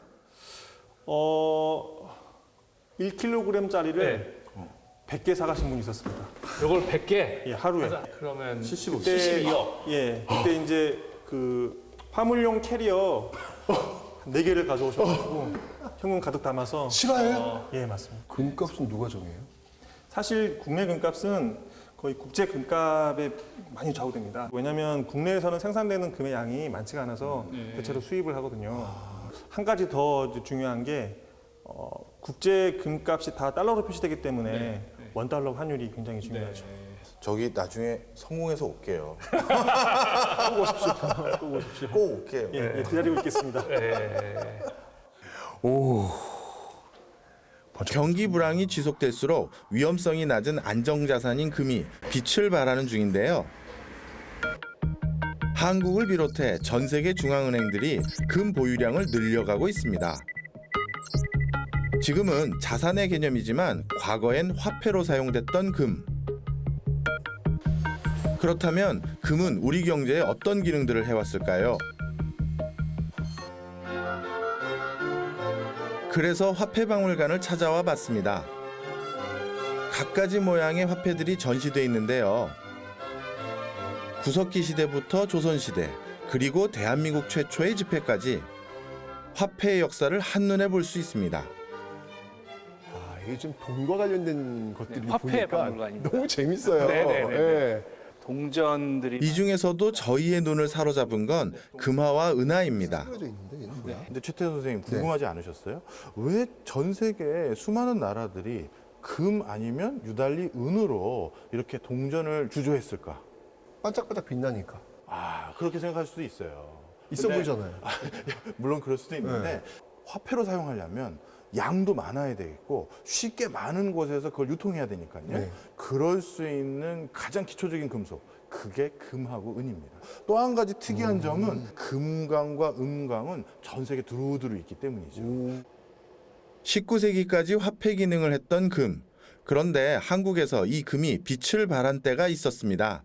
1kg짜리를 네. 100개 사가신 분이 있었습니다. 이걸 100개? 예, 하루에. 그러면 72억. 예, 그때 이제 그 화물용 캐리어 4개를 가져오셔가지고 현금 가득 담아서. 실화예요? 예, 맞습니다. 금값은 누가 정해요? 사실 국내 금값은 거의 국제 금값에 많이 좌우됩니다. 왜냐하면 국내에서는 생산되는 금의 양이 많지가 않아서 대체로 수입을 하거든요. 한 가지 더 중요한 게 국제 금값이 다 달러로 표시되기 때문에 원달러 환율이 굉장히 중요하죠. 저기 나중에 성공해서 올게요. 꼭 오십시오. 꼭 오십시오. 꼭 올게요. 예, 기다리고 있겠습니다. 오. 경기 불황이 지속될수록 위험성이 낮은 안정자산인 금이 빛을 발하는 중인데요. 한국을 비롯해 전 세계 중앙은행들이 금 보유량을 늘려가고 있습니다. 지금은 자산의 개념이지만 과거엔 화폐로 사용됐던 금. 그렇다면 금은 우리 경제에 어떤 기능들을 해왔을까요? 그래서 화폐박물관을 찾아와 봤습니다. 갖가지 모양의 화폐들이 전시돼 있는데요. 구석기 시대부터 조선시대, 그리고 대한민국 최초의 지폐까지 화폐의 역사를 한눈에 볼 수 있습니다. 아, 이게 좀 돈과 관련된 것들이 화폐 보니까 박물관입니다. 너무 재밌어요. 네네네. 예. 동전들이 이 중에서도 저희의 눈을 사로잡은 건 금화와 은하입니다. 근데 최태성 선생님 궁금하지 않으셨어요? 왜 전 세계 수많은 나라들이 금 아니면 유달리 은으로 이렇게 동전을 주조했을까? 반짝반짝 빛나니까. 아, 그렇게 생각할 수도 있어요. 있어 근데- 보이잖아요. 물론 그럴 수도 있는데 화폐로 사용하려면 양도 많아야 되겠고 쉽게 많은 곳에서 그걸 유통해야 되니까요. 네. 그럴 수 있는 가장 기초적인 금속, 그게 금하고 은입니다. 또 한 가지 특이한 점은 금광과 은광은 전 세계 두루두루 있기 때문이죠. 19세기까지 화폐 기능을 했던 금. 그런데 한국에서 이 금이 빛을 발한 때가 있었습니다.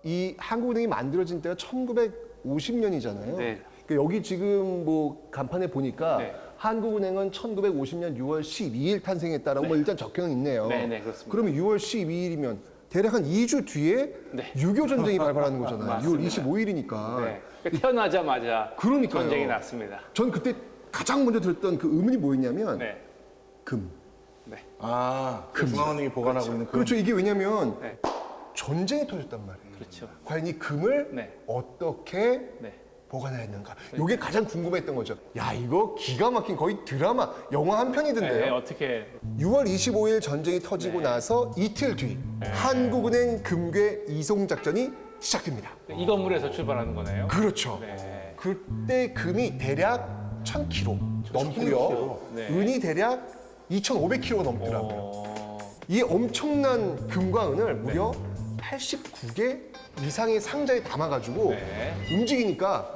이 한국은행이 만들어진 때가 1950년이잖아요. 네. 여기 지금 뭐 간판에 보니까 한국은행은 1950년 6월 12일 탄생했다라고 뭐 일단 적혀는 있네요. 네, 그렇습니다. 그러면 6월 12일이면 대략 한 2주 뒤에 6.25 전쟁이 발발하는 거잖아요. 6월 25일이니까. 네. 태어나자마자 그러니까요. 전쟁이 났습니다. 전 그때 가장 먼저 들었던 그 의문이 뭐였냐면 네. 금. 그 중앙은행이 보관하고 있는 금. 그렇죠. 이게 왜냐면 전쟁이 터졌단 말이에요. 그렇죠. 과연 이 금을 어떻게 보관했는가. 이게 가장 궁금했던 거죠. 야, 이거 기가 막힌 거의 드라마, 영화 한 편이던데요. 네, 어떻게 6월 25일 전쟁이 터지고 나서 이틀 뒤 한국은행 금괴 이송 작전이 시작됩니다. 이 건물에서 출발하는 거네요. 그렇죠. 네. 그때 금이 대략 1,000kg 넘고요. 네. 은이 대략 2,500kg 넘더라고요. 이 엄청난 금과 은을 무려 89개 이상의 상자에 담아가지고 움직이니까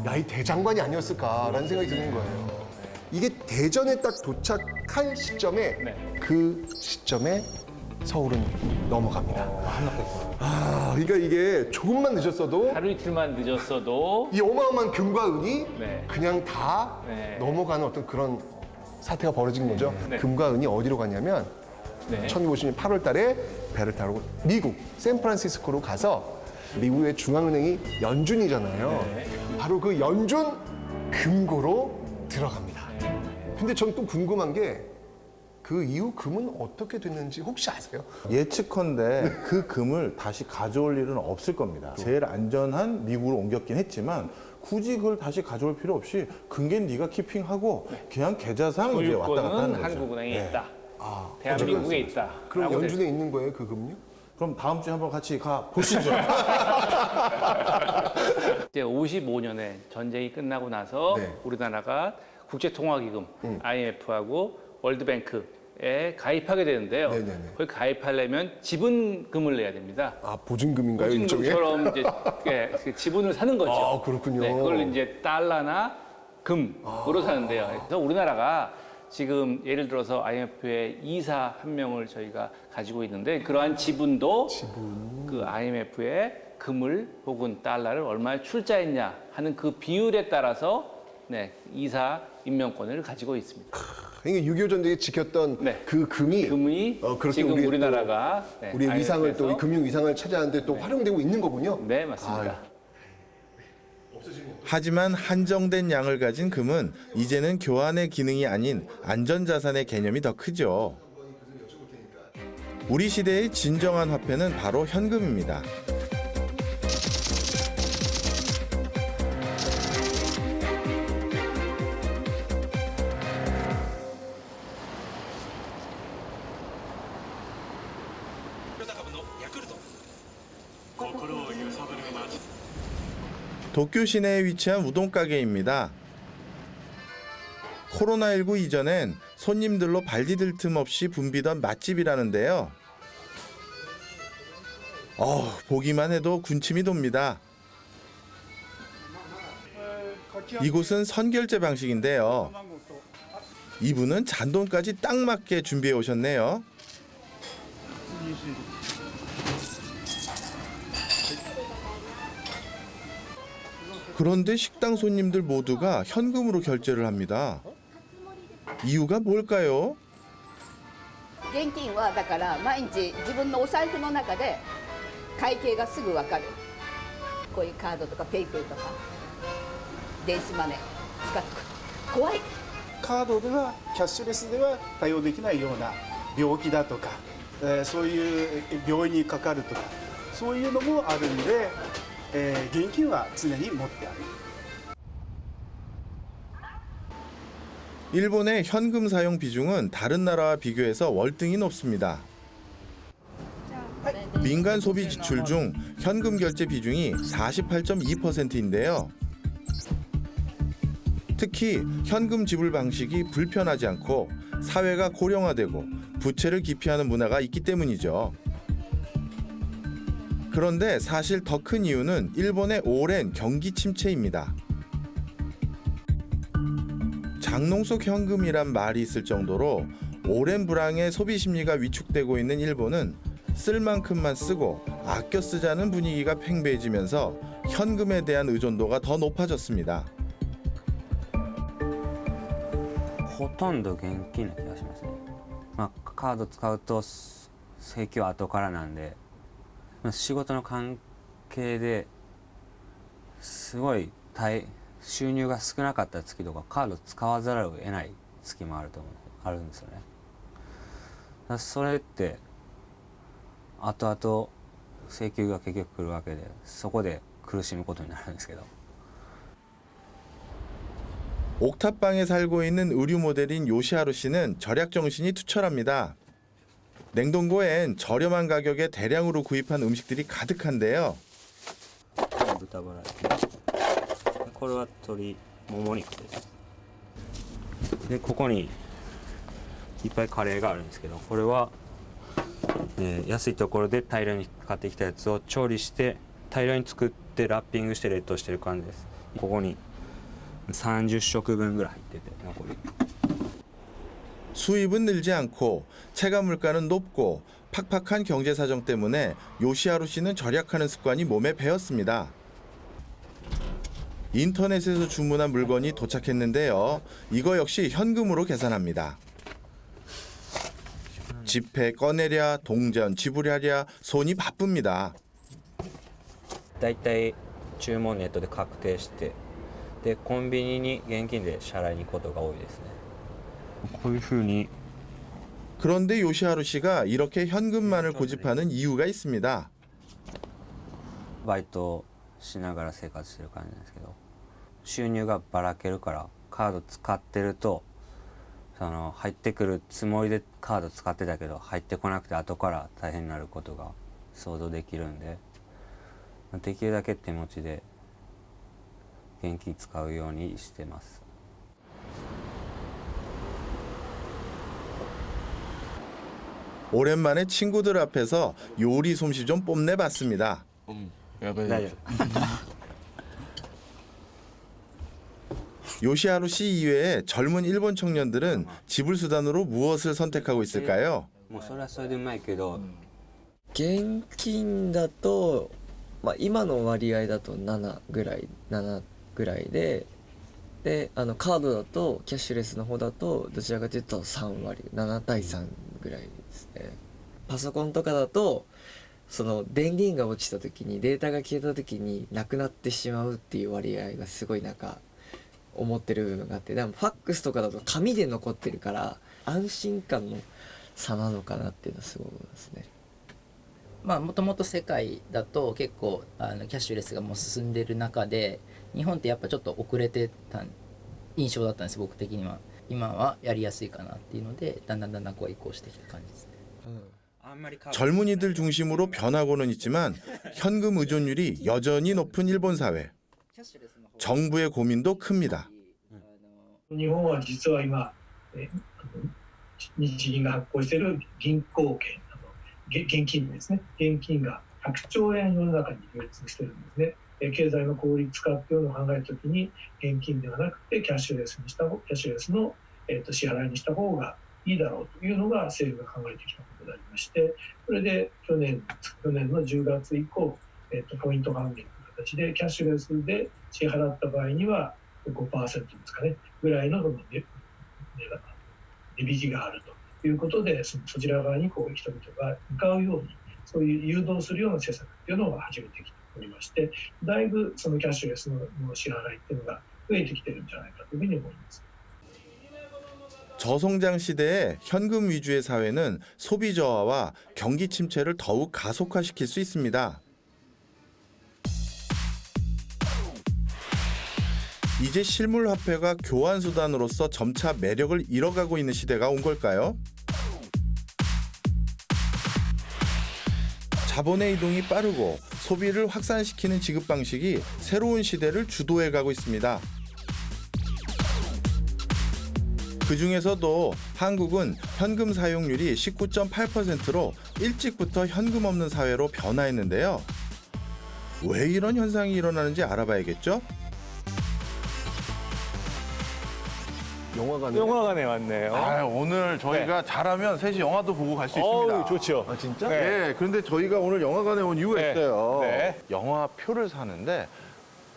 야, 이 대장관이 아니었을까라는 생각이 드는 거예요. 이게 대전에 딱 도착한 시점에 그 시점에 서울은 넘어갑니다. 그러니까 이게 조금만 늦었어도 하루 이틀만 늦었어도 이 어마어마한 금과 은이 그냥 다 넘어가는 어떤 그런 사태가 벌어진 거죠. 금과 은이 어디로 갔냐면 1950년 8월 달에 배를 타고 미국 샌프란시스코로 가서 미국의 중앙은행이 연준이잖아요. 바로 그 연준 금고로 들어갑니다. 근데 전 또 궁금한 게 그 이후 금은 어떻게 됐는지 혹시 아세요? 예측컨대 그 금을 다시 가져올 일은 없을 겁니다. 제일 안전한 미국으로 옮겼긴 했지만 굳이 그걸 다시 가져올 필요 없이 금괴는 네가 키핑하고 그냥 계좌상 이제 왔다 갔다 하는 거죠. 한국은행에 있다. 대한민국에 있다. 그럼 연준에 있는 거예요, 그 금요? 그럼 다음 주에 한번 같이 가 보시죠. 이제 55년에 전쟁이 끝나고 나서 우리나라가 국제통화기금 IMF하고 월드뱅크에 가입하게 되는데요. 거기 가입하려면 지분금을 내야 됩니다. 보증금인가요, 일종의? 보증금처럼 이제 그 지분을 사는 거죠. 그렇군요. 그걸 이제 달러나 금으로 사는데요. 그래서 우리나라가 지금 예를 들어서 IMF의 이사 한 명을 저희가 가지고 있는데 그러한 지분도 그 IMF의 금을 혹은 달러를 얼마나 출자했냐 하는 그 비율에 따라서 이사 임명권을 가지고 있습니다. 그러니까 6.25 전쟁에 지켰던 그 금이 그렇게 지금 우리나라가 우리의 위상을 또 금융 위상을 차지하는데 또 활용되고 있는 거군요. 네, 맞습니다. 하지만 한정된 양을 가진 금은 이제는 교환의 기능이 아닌 안전자산의 개념이 더 크죠. 우리 시대의 진정한 화폐는 바로 현금입니다. 도쿄 시내에 위치한 우동 가게입니다. 코로나19 이전엔 손님들로 발디딜 틈 없이 붐비던 맛집이라는데요. 보기만 해도 군침이 돕니다. 이곳은 선결제 방식인데요. 이분은 잔돈까지 딱 맞게 준비해 오셨네요. 그런데 식당 손님들 모두가 현금으로 결제를 합니다. 이유가 뭘까요? 現金はだから毎日自分のお財布の中で会計がすぐ分かる。こういうカードとかペイペイとか電子マネー使って怖い。カードではキャッシュレスでは対応できないような病気だとか、そういう病院にかかるとかそういうのもあるんで、現金は常に持ってある。 일본의 현금 사용 비중은 다른 나라와 비교해서 월등히 높습니다. 민간 소비 지출 중 현금 결제 비중이 48.2%인데요. 특히 현금 지불 방식이 불편하지 않고 사회가 고령화되고 부채를 기피하는 문화가 있기 때문이죠. 그런데 사실 더 큰 이유는 일본의 오랜 경기 침체입니다. 장롱 속 현금이란 말이 있을 정도로 오랜 불황에 소비 심리가 위축되고 있는 일본은 쓸 만큼만 쓰고 아껴 쓰자는 분위기가 팽배해지면서 현금에 대한 의존도가 더 높아졌습니다. ほとんど現金な気がしますね。まあ、カード使うと請求は後からなんで、仕事の関係ですごい収入が少なかった月とかカード使わざるを得ない月もあるんですよね。だからそれって後々請求が結局来るわけで、そこで苦しむことになるんですけど。 옥탑방에 살고 있는 의류 모델인 요시하루 씨는 절약 정신이 투철합니다. 냉동고엔 저렴한 가격에 대량으로 구입한 음식들이 가득한데요. 豚バラこれは鶏もも肉です。でここにいっぱいカレーがあるんですけど、これは、安いところで大量に買ってきたやつを調理して大量に作ってラッピングして冷凍してる感じです。ここに 30食分ぐらい入ってて残り 수입은 늘지 않고 체감 물가는 높고 팍팍한 경제 사정 때문에 요시하루 씨는 절약하는 습관이 몸에 배었습니다. 인터넷에서 주문한 물건이 도착했는데요. 이거 역시 현금으로 계산합니다. 지폐 꺼내랴 동전 지불하랴 손이 바쁩니다. だいたい注文ネットで確定して でコンビニに現金で支払いに行くことが多いですね。こういうふうに 그런데 요시하루 씨가 이렇게 현금만을 고집하는 이유가 있습니다. バイトしながら生活してる感じなんですけど、収入がばらけるからカード使ってると入ってくるつもりでカード使ってたけど入ってこなくて後から大変になることが想像できるんで、できるだけ手持ちで 現金使うようにしてます。 오랜만에 친구들 앞에서 요리 솜씨 좀 뽐내봤습니다. 요시하루 씨 이외에 젊은 일본 청년들은 지불 수단으로 무엇을 선택하고 있을까요? もうそれはそれでうまいけど、現金だと、まあ、今の割合だと7ぐらいで、カードだとキャッシュレスの方だとどちらかというと3割7対3ぐらいですね。パソコンとかだとその電源が落ちた時にデータが消えた時になくなってしまうっていう割合がすごいなんか思ってる部分があって、でもファックスとかだと紙で残ってるから安心感の差なのかなっていうのはすごい思いますね。まあもともと世界だと結構キャッシュレスがもう進んでる中で、日本ってやっぱちょっと遅れてた印象だったんです、僕的には。今はやりやすいかなっていうのでだんだんこう移行してきた感じですね。 젊은이들 중심으로 변하고는 있지만 현금 의존율이 여전히 높은 일본 사회. 정부의 고민도 큽니다. 日本は実は今日銀が発行している銀行券、現金ですね、現金が100兆円世の中に流通しているんですね。経済の効率化っていうのを考えるときに現金ではなくてキャッシュレスの支払いにした方がいいだろうというのが政府が考えてきたことでありまして、それで去年の10月以降、ポイント還元という形でキャッシュレスで支払った場合には 5% ですかねぐらいの値引きがあるということで、そちら側にこう人々が向かうようにそういう誘導するような施策っていうのを始めてきておりまして、だいぶそのキャッシュレスの支払いっていうのが増えてきてるんじゃないかというふうに思います。 저성장 시대에 현금 위주의 사회는 소비 저하와 경기 침체를 더욱 가속화시킬 수 있습니다. 이제 실물 화폐가 교환 수단으로서 점차 매력을 잃어가고 있는 시대가 온 걸까요? 자본의 이동이 빠르고 소비를 확산시키는 지급 방식이 새로운 시대를 주도해가고 있습니다. 그중에서도 한국은 현금 사용률이 19.8%로 일찍부터 현금 없는 사회로 변화했는데요. 왜 이런 현상이 일어나는지 알아봐야겠죠? 영화관에 왔네요. 아, 오늘 저희가 잘하면 셋이 영화도 보고 갈 수 있습니다. 좋죠. 아, 진짜? 네. 네. 그런데 저희가 오늘 영화관에 온 이유가 네. 있어요. 네. 영화표를 사는데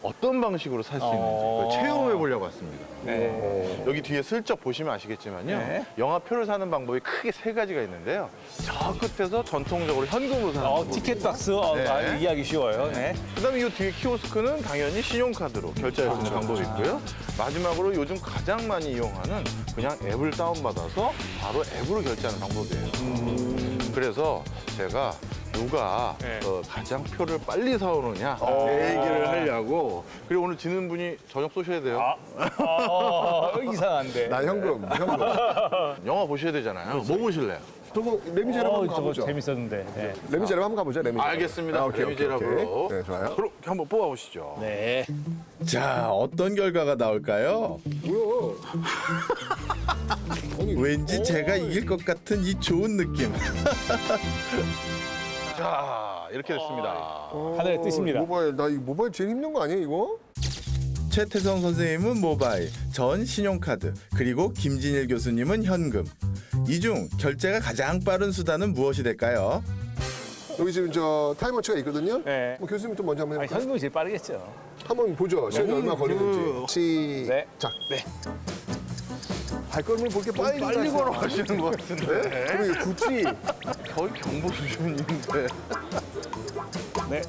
어떤 방식으로 살 수 있는지 그걸 체험해 보려고 왔습니다. 네. 여기 뒤에 슬쩍 보시면 아시겠지만요. 네. 영화표를 사는 방법이 크게 세 가지가 있는데요. 저 끝에서 전통적으로 현금으로 사는 방법. 티켓 박스 이해하기 쉬워요. 네. 그다음에 이 뒤에 키오스크는 당연히 신용카드로 결제할 수 있는 방법이 있고요. 마지막으로 요즘 가장 많이 이용하는 그냥 앱을 다운받아서 바로 앱으로 결제하는 방법이에요. 그래서 제가 누가 가장 표를 빨리 사오느냐 얘기를 하려고. 그리고 오늘 지는 분이 저녁 쏘셔야 돼요. 이상한데. 나 현금. 영화 보셔야 되잖아요. 뭐 보실래요? 저거 레미제라블 한번 가보죠. 재밌었는데. 네. 레미제라블 한번 가보죠. 레미제라블. 알겠습니다. 오케이. 레미제라블로. 네, 좋아요. 그럼 한번 뽑아보시죠. 네. 자, 어떤 결과가 나올까요? 뭐야? 왠지 제가 이길 것 같은 이 좋은 느낌. 자, 이렇게 됐습니다. 하늘의 뜻입니다. 모바일, 나 이거 모바일 제일 힘든 거 아니에요, 이거? 최태성 선생님은 모바일, 전 신용카드, 그리고 김진일 교수님은 현금. 이 중 결제가 가장 빠른 수단은 무엇이 될까요? 여기 지금 저 타임워치가 있거든요. 네. 뭐 교수님 또 먼저 한번 해볼까요? 현금이 제일 빠르겠죠. 한번 보죠. 시간이 얼마 걸리는지. 시작. 네. 발걸음을 볼게 빨리 걸어가시는 것 같은데. 그리고 굳이 거의 경보 수준인데. 네.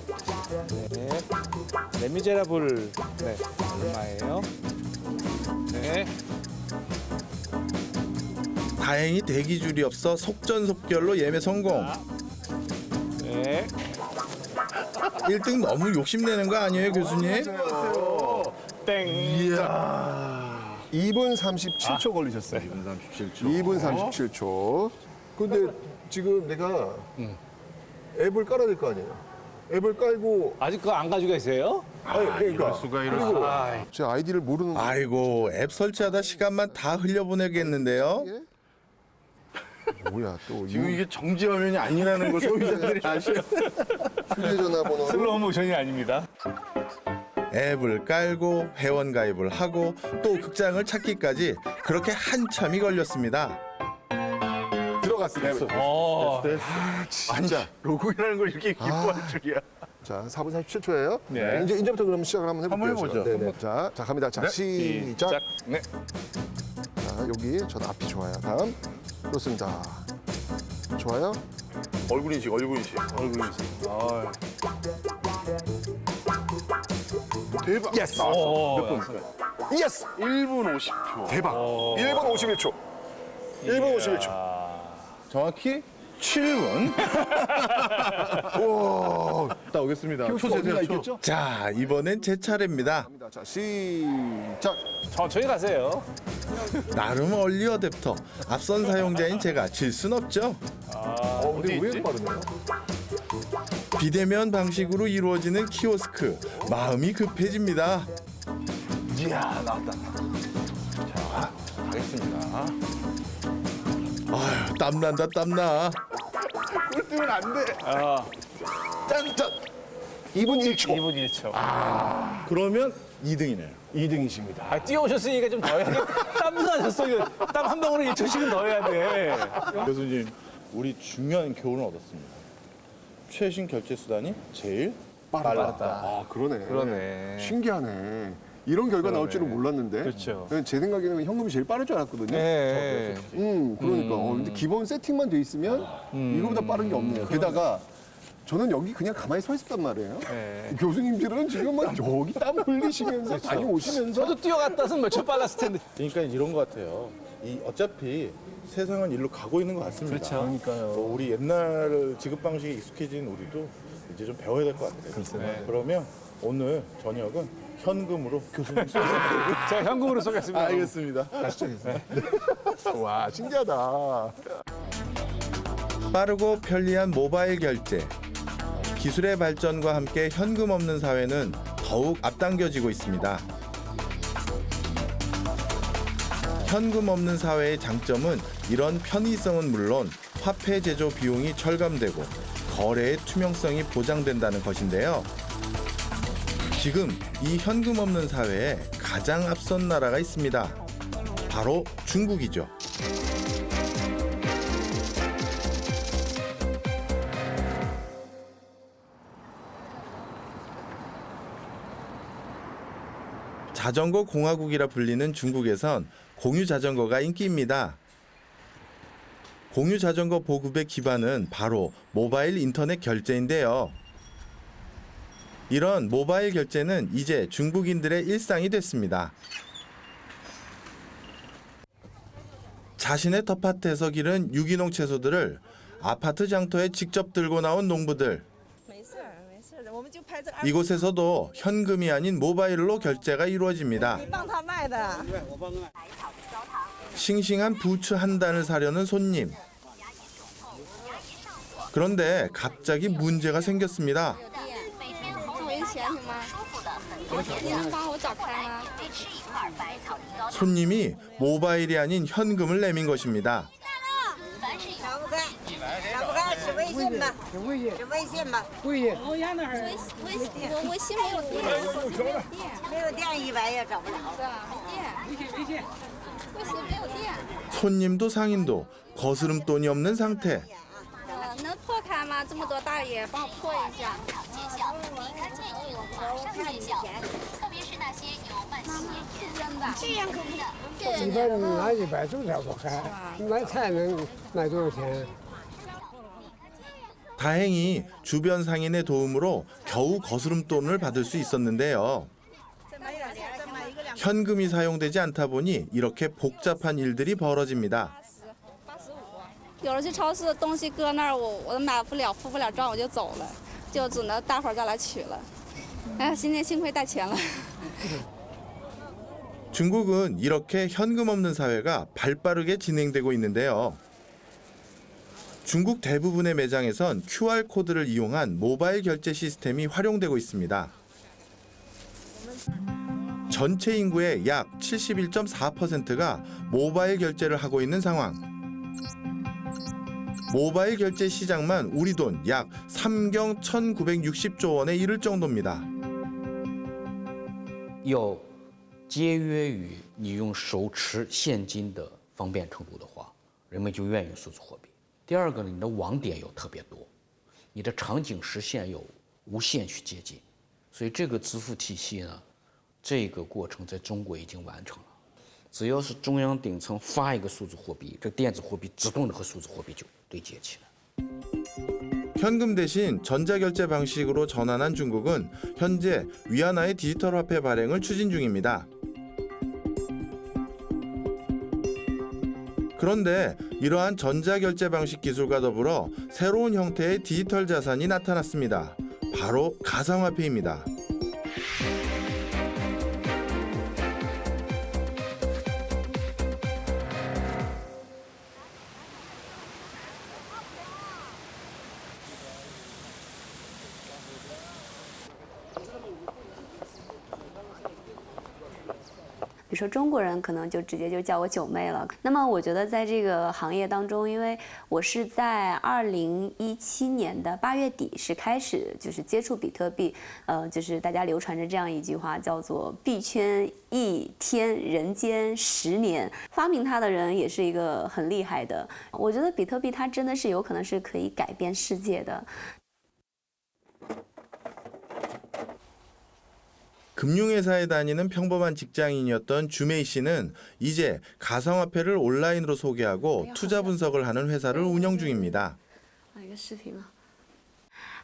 레미제라블. 네. 얼마예요? 네. 다행히 대기줄이 없어 속전속결로 예매 성공. 네. 1등 너무 욕심내는 거 아니에요, 교수님? 땡. 이야. 2분 37초 걸리셨어요. 2분 37초. 2분 37초. 근데 지금 내가 앱을 깔아야 될 거 아니에요? 앱을 깔고 아직 그거 안 가지고 계세요? 아니, 그러니까. 이럴 수가, 이럴 수가. 제 아이디를 모르는 아이고, 앱 설치하다 시간만 다 흘려보내겠는데요? 뭐야 또 지금 이게 정지 화면이 아니라는 걸 소비자들이 아셔요. 휴대전화번호 슬로우 모션이 아닙니다. 앱을 깔고 회원 가입을 하고 또 극장을 찾기까지 그렇게 한참이 걸렸습니다. 들어갔습니다. 진짜 로그인하는 걸 이렇게 기뻐할 줄이야. 자, 4분 37초예요. 네. 이제부터 그럼 시작을 한번 해볼게요. 한번 해보죠. 네네. 자, 갑니다. 자, 시작. 네. 자, 여기 전 앞이 좋아요. 다음 그렇습니다. 좋아요. 얼굴 인식. 대박. 예스. 몇 분? 예스. 1분 50초. 대박. 1분 51초. 1분 51초. 정확히 7분. 와. 딱 오겠습니다. 어디가 있겠죠? 자, 이번엔 제 차례입니다. 자, 시작. 천천히 가세요. 나름 얼리 어댑터. 앞선 사용자인 제가 질 순 없죠. 근데 왜 이렇게 빠르네요? 비대면 방식으로 이루어지는 키오스크. 마음이 급해집니다. 이야, 나왔다. 자, 가겠습니다. 아휴, 땀난다, 땀나. 꿀 뜨면 안 돼. 짠짠. 2분 1초. 2분 1초. 그러면 2등이네요. 2등이십니다. 뛰어오셨으니까 좀 더 해야 돼. 땀도 나셨어요. 땀 한 방울에 1초씩은 더 해야 돼. 교수님, 우리 중요한 교훈을 얻었습니다. 최신 결제 수단이 제일 빨랐다. 아, 그러네. 그러네. 신기하네. 이런 결과 나올 줄은 몰랐는데. 그렇죠. 제 생각에는 현금이 제일 빠를 줄 알았거든요. 네. 그러니까. 근데 기본 세팅만 돼 있으면 이거보다 빠른 게 없네요. 게다가 저는 여기 그냥 가만히 서 있었단 말이에요. 네. 교수님들은 지금 막 여기 땀 흘리시면서 다녀오시면서 저도 뛰어갔다 왔으면 몇 초 빨랐을 텐데. 그러니까 이런 것 같아요. 어차피 세상은 일로 가고 있는 것 같습니다. 그렇죠. 그러니까요. 우리 옛날 지급 방식에 익숙해진 우리도 이제 좀 배워야 될 것 같아요. 네. 그러면 오늘 저녁은 현금으로 교수님 쏘겠습니다. 제가 현금으로 쏘겠습니다. 알겠습니다. 다시 시작했습니다. 와, 신기하다. 빠르고 편리한 모바일 결제. 기술의 발전과 함께 현금 없는 사회는 더욱 앞당겨지고 있습니다. 현금 없는 사회의 장점은 이런 편의성은 물론 화폐 제조 비용이 절감되고 거래의 투명성이 보장된다는 것인데요. 지금 이 현금 없는 사회에 가장 앞선 나라가 있습니다. 바로 중국이죠. 자전거 공화국이라 불리는 중국에선 공유 자전거가 인기입니다. 공유 자전거 보급의 기반은 바로 모바일 인터넷 결제인데요. 이런 모바일 결제는 이제 중국인들의 일상이 됐습니다. 자신의 텃밭에서 기른 유기농 채소들을 아파트 장터에 직접 들고 나온 농부들. 이곳에서도 현금이 아닌 모바일로 결제가 이루어집니다. 싱싱한 부추 한 단을 사려는 손님. 그런데 갑자기 문제가 생겼습니다. 손님이 모바일이 아닌 현금을 내민 것입니다. 손님도 상인도 거스름돈이 없는 상태. 能破开吗？这么多大爷，帮我破一下。离开建议马上见效，特别是那些有慢性炎的，这样可不的。一般拿100多点不开，买菜能卖多少钱？ 다행히 주변 상인의 도움으로 겨우 거스름돈을 받을 수 있었는데요. 현금이 사용되지 않다 보니 이렇게 복잡한 일들이 벌어집니다. 有人去超市东西搁那儿，我买不了，付不了账，我就走了，就只能待会儿再来取了。哎，今天幸亏带钱了。 중국은 이렇게 현금 없는 사회가 발빠르게 진행되고 있는데요. 중국 대부분의 매장에선 QR코드를 이용한 모바일 결제 시스템이 활용되고 있습니다. 전체 인구의 약 71.4%가 모바일 결제를 하고 있는 상황. 모바일 결제 시장만 우리 돈 약 3경 1,960조 원에 이를 정도입니다. 要节约于你用手持现金的方便程度的话，人们就愿意用数字货币。第二个呢，你的网点有特别多，你的场景实现有无限去接近，所以这个支付体系呢，这个过程在中国已经完成了。只要是中央顶层发一个数字货币，这电子货币自动的和数字货币就对接起来。 현금 대신 전자결제 방식으로 전환한 중국은 현재 위안화의 디지털 화폐 발행을 추진 중입니다. 그런데 이러한 전자결제 방식 기술과 더불어 새로운 형태의 디지털 자산이 나타났습니다. 바로 가상화폐입니다.比如说中国人可能就直接就叫我九妹了。那么我觉得在这个行业当中，因为我是在2017年的8月底是开始就是接触比特币，就是大家流传着这样一句话，叫做币圈1天人间10年。发明它的人也是一个很厉害的。我觉得比特币它真的是有可能是可以改变世界的。 금융회사에 다니는 평범한 직장인이었던 주메이 씨는 이제 가상화폐를 온라인으로 소개하고 투자 분석을 하는 회사를 운영 중입니다.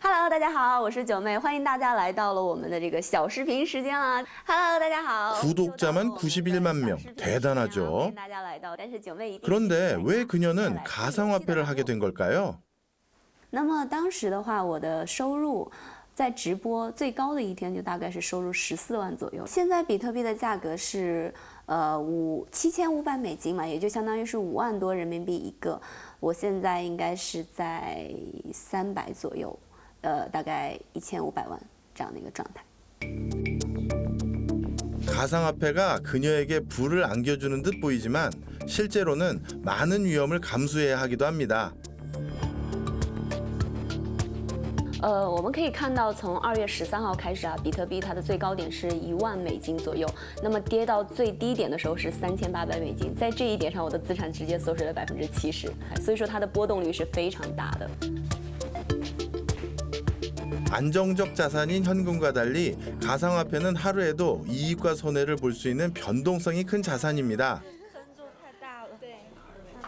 Hello， 大家好，我是九妹，欢迎大家来到了我们的这个小视频时间了。Hello， 大家好。 구독자만 91만 명, 대단하죠. 그런데 왜 그녀는 가상화폐를 하게 된 걸까요? 那么当时的话，我的收入 在直播最高的一天就大概是收入14万左右。现在比特币的价格是7500美金嘛，也就相当于是5万多人民币一个。我现在应该是在300左右，大概1500万这样的一个状态。 가상화폐가 그녀에게 부를 안겨주는 듯 보이지만 실제로는 많은 위험을 감수해야 하기도 합니다. 我们可以看到，从2月13号开始啊，比特币它的最高点是1万美金左右，那么跌到最低点的时候是3800美金，在这一点上，我的资产直接缩水了70%，所以说它的波动率是非常大的。 안정적 자산인 현금과 달리 가상화폐는 하루에도 이익과 손해를 볼 수 있는 변동성이 큰 자산입니다.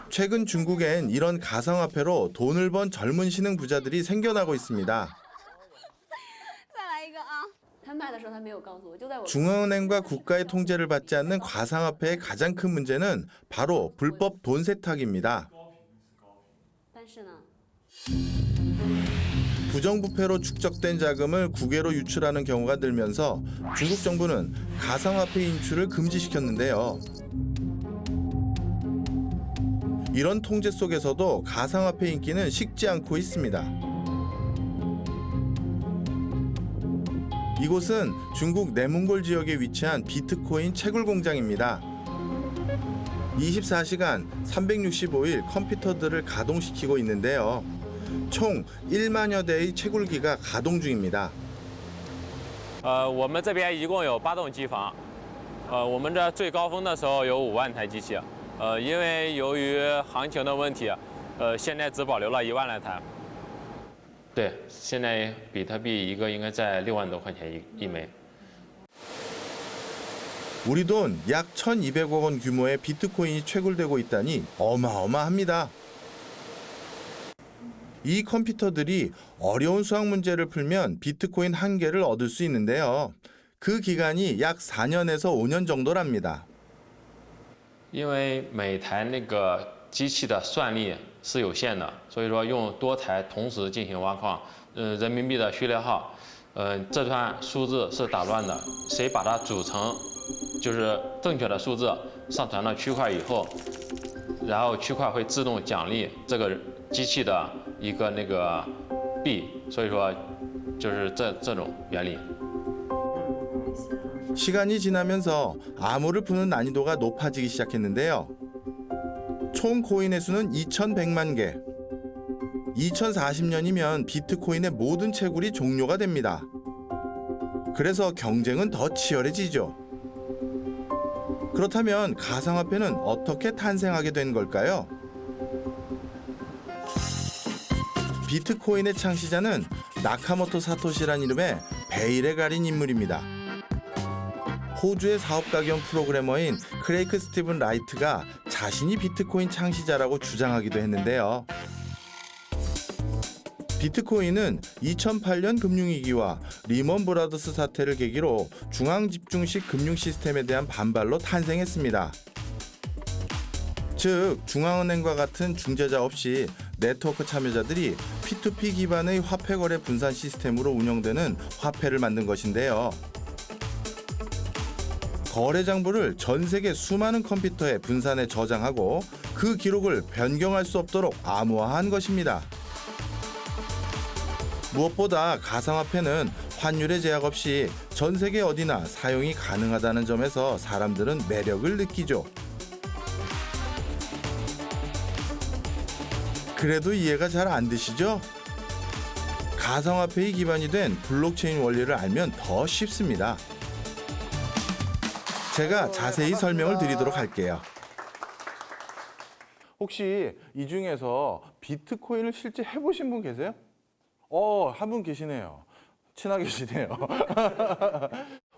최근 중국엔 이런 가상화폐로 돈을 번 젊은 신흥 부자들이 생겨나고 있습니다. 중앙은행과 국가의 통제를 받지 않는 가상화폐의 가장 큰 문제는 바로 불법 돈 세탁입니다. 부정부패로 축적된 자금을 국외로 유출하는 경우가 늘면서 중국 정부는 가상화폐 인출을 금지시켰는데요. 이런 통제 속에서도 가상화폐 인기는 식지 않고 있습니다. 이곳은 중국 내몽골 지역에 위치한 비트코인 채굴 공장입니다. 24시간 365일 컴퓨터들을 가동시키고 있는데요. 총 1만여 대의 채굴기가 가동 중입니다. 我们这边一共有8栋机房，我们这最高峰的时候有5万台机器，因为由于行情的问题，现在只保留了1万来台。对，现在比特币一个应该在6万多块钱一枚。 우리 돈 약 1,200억 원 규모의 비트코인이 채굴되고 있다니 어마어마합니다. 이 컴퓨터들이 어려운 수학 문제를 풀면 비트코인 1개를 얻을 수 있는데요. 그 기간이 약 4년에서 5년 정도랍니다. 因为每台那个机器的算力是有限的，所以说用多台同时进行挖矿，人民币的序列号，这段数字是打乱的，谁把它组成就是正确的数字上传到区块以后，然后区块会自动奖励这个机器的一个那个币，所以说就是这种原理。 시간이 지나면서 암호를 푸는 난이도가 높아지기 시작했는데요. 총 코인의 수는 2,100만 개. 2040년이면 비트코인의 모든 채굴이 종료가 됩니다. 그래서 경쟁은 더 치열해지죠. 그렇다면 가상화폐는 어떻게 탄생하게 된 걸까요? 비트코인의 창시자는 나카모토 사토시란 이름의 베일에 가린 인물입니다. 호주의 사업가 겸 프로그래머인 크레이크 스티븐 라이트가 자신이 비트코인 창시자라고 주장하기도 했는데요. 비트코인은 2008년 금융위기와 리먼 브라더스 사태를 계기로 중앙집중식 금융 시스템에 대한 반발로 탄생했습니다. 즉, 중앙은행과 같은 중재자 없이 네트워크 참여자들이 P2P 기반의 화폐 거래 분산 시스템으로 운영되는 화폐를 만든 것인데요. 거래 장부를 전 세계 수많은 컴퓨터에 분산해 저장하고 그 기록을 변경할 수 없도록 암호화한 것입니다. 무엇보다 가상화폐는 환율의 제약 없이 전 세계 어디나 사용이 가능하다는 점에서 사람들은 매력을 느끼죠. 그래도 이해가 잘 안 되시죠? 가상화폐의 기반이 된 블록체인 원리를 알면 더 쉽습니다. 제가 자세히 설명을 드리도록 할게요. 혹시 이 중에서 비트코인을 실제 해보신 분 계세요? 한 분 계시네요. 친하게 계시네요.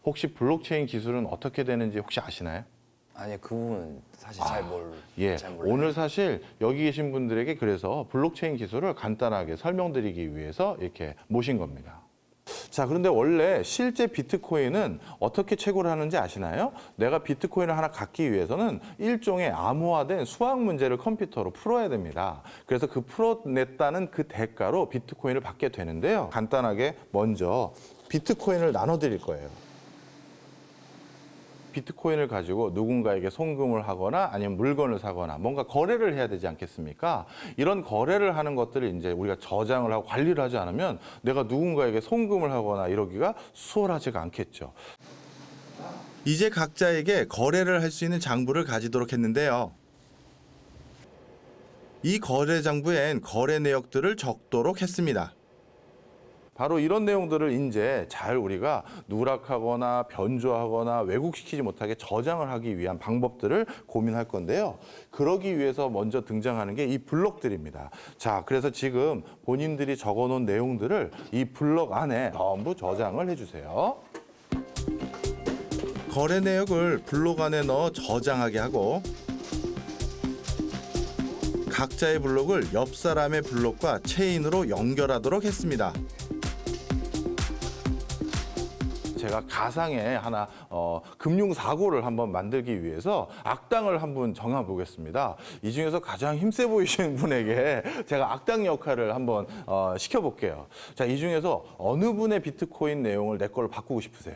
혹시 블록체인 기술은 어떻게 되는지 혹시 아시나요? 아니요, 그 부분은 사실 잘 몰라요. 오늘 사실 여기 계신 분들에게 그래서 블록체인 기술을 간단하게 설명드리기 위해서 이렇게 모신 겁니다. 자, 그런데 원래 실제 비트코인은 어떻게 채굴을 하는지 아시나요? 내가 비트코인을 하나 갖기 위해서는 일종의 암호화된 수학 문제를 컴퓨터로 풀어야 됩니다. 그래서 그 풀어냈다는 그 대가로 비트코인을 받게 되는데요. 간단하게 먼저 비트코인을 나눠드릴 거예요. 비트코인을 가지고 누군가에게 송금을 하거나 아니면 물건을 사거나 뭔가 거래를 해야 되지 않겠습니까? 이런 거래를 하는 것들을 이제 우리가 저장을 하고 관리를 하지 않으면 내가 누군가에게 송금을 하거나 이러기가 수월하지가 않겠죠. 이제 각자에게 거래를 할 수 있는 장부를 가지도록 했는데요. 이 거래 장부엔 거래 내역들을 적도록 했습니다. 바로 이런 내용들을 이제 잘 우리가 누락하거나 변조하거나 왜곡시키지 못하게 저장을 하기 위한 방법들을 고민할 건데요. 그러기 위해서 먼저 등장하는 게 이 블록들입니다. 자, 그래서 지금 본인들이 적어놓은 내용들을 이 블록 안에 전부 저장을 해주세요. 거래 내역을 블록 안에 넣어 저장하게 하고 각자의 블록을 옆 사람의 블록과 체인으로 연결하도록 했습니다. 제가 가상의 하나 금융사고를 한번 만들기 위해서 악당을 한번 정해보겠습니다. 이 중에서 가장 힘세 보이시는 분에게 제가 악당 역할을 한번 시켜볼게요. 자, 이 중에서 어느 분의 비트코인 내용을 내 걸로 바꾸고 싶으세요?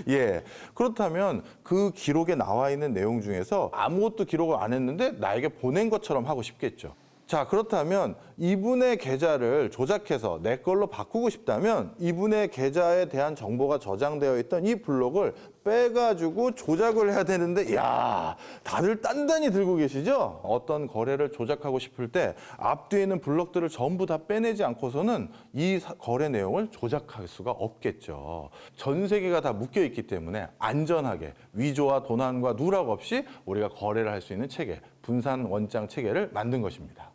예, 그렇다면 그 기록에 나와 있는 내용 중에서 아무것도 기록을 안 했는데 나에게 보낸 것처럼 하고 싶겠죠. 자, 그렇다면 이분의 계좌를 조작해서 내 걸로 바꾸고 싶다면 이분의 계좌에 대한 정보가 저장되어 있던 이 블록을 빼가지고 조작을 해야 되는데, 야, 다들 단단히 들고 계시죠? 어떤 거래를 조작하고 싶을 때 앞뒤에 있는 블록들을 전부 다 빼내지 않고서는 이 거래 내용을 조작할 수가 없겠죠. 전 세계가 다 묶여 있기 때문에 안전하게 위조와 도난과 누락 없이 우리가 거래를 할 수 있는 체계, 분산 원장 체계를 만든 것입니다.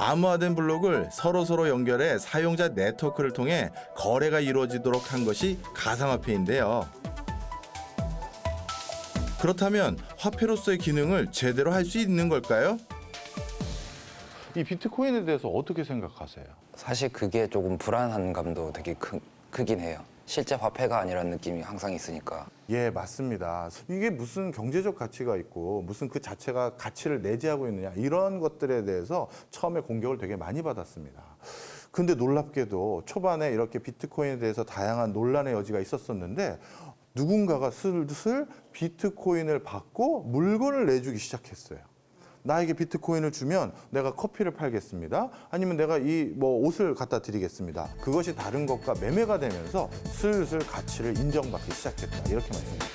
암호화된 블록을 서로 연결해 사용자 네트워크를 통해 거래가 이루어지도록 한 것이 가상화폐인데요. 그렇다면 화폐로서의 기능을 제대로 할 수 있는 걸까요? 이 비트코인에 대해서 어떻게 생각하세요? 사실 그게 조금 불안한 감도 되게 크긴 해요. 실제 화폐가 아니라는 느낌이 항상 있으니까. 예, 맞습니다. 이게 무슨 경제적 가치가 있고 무슨 그 자체가 가치를 내재하고 있느냐, 이런 것들에 대해서 처음에 공격을 되게 많이 받았습니다. 근데 놀랍게도 초반에 이렇게 비트코인에 대해서 다양한 논란의 여지가 있었었는데 누군가가 슬슬 비트코인을 받고 물건을 내주기 시작했어요. 나에게 비트코인을 주면 내가 커피를 팔겠습니다. 아니면 내가 이 옷을 갖다 드리겠습니다. 그것이 다른 것과 매매가 되면서 슬슬 가치를 인정받기 시작했다. 이렇게 말씀드립니다.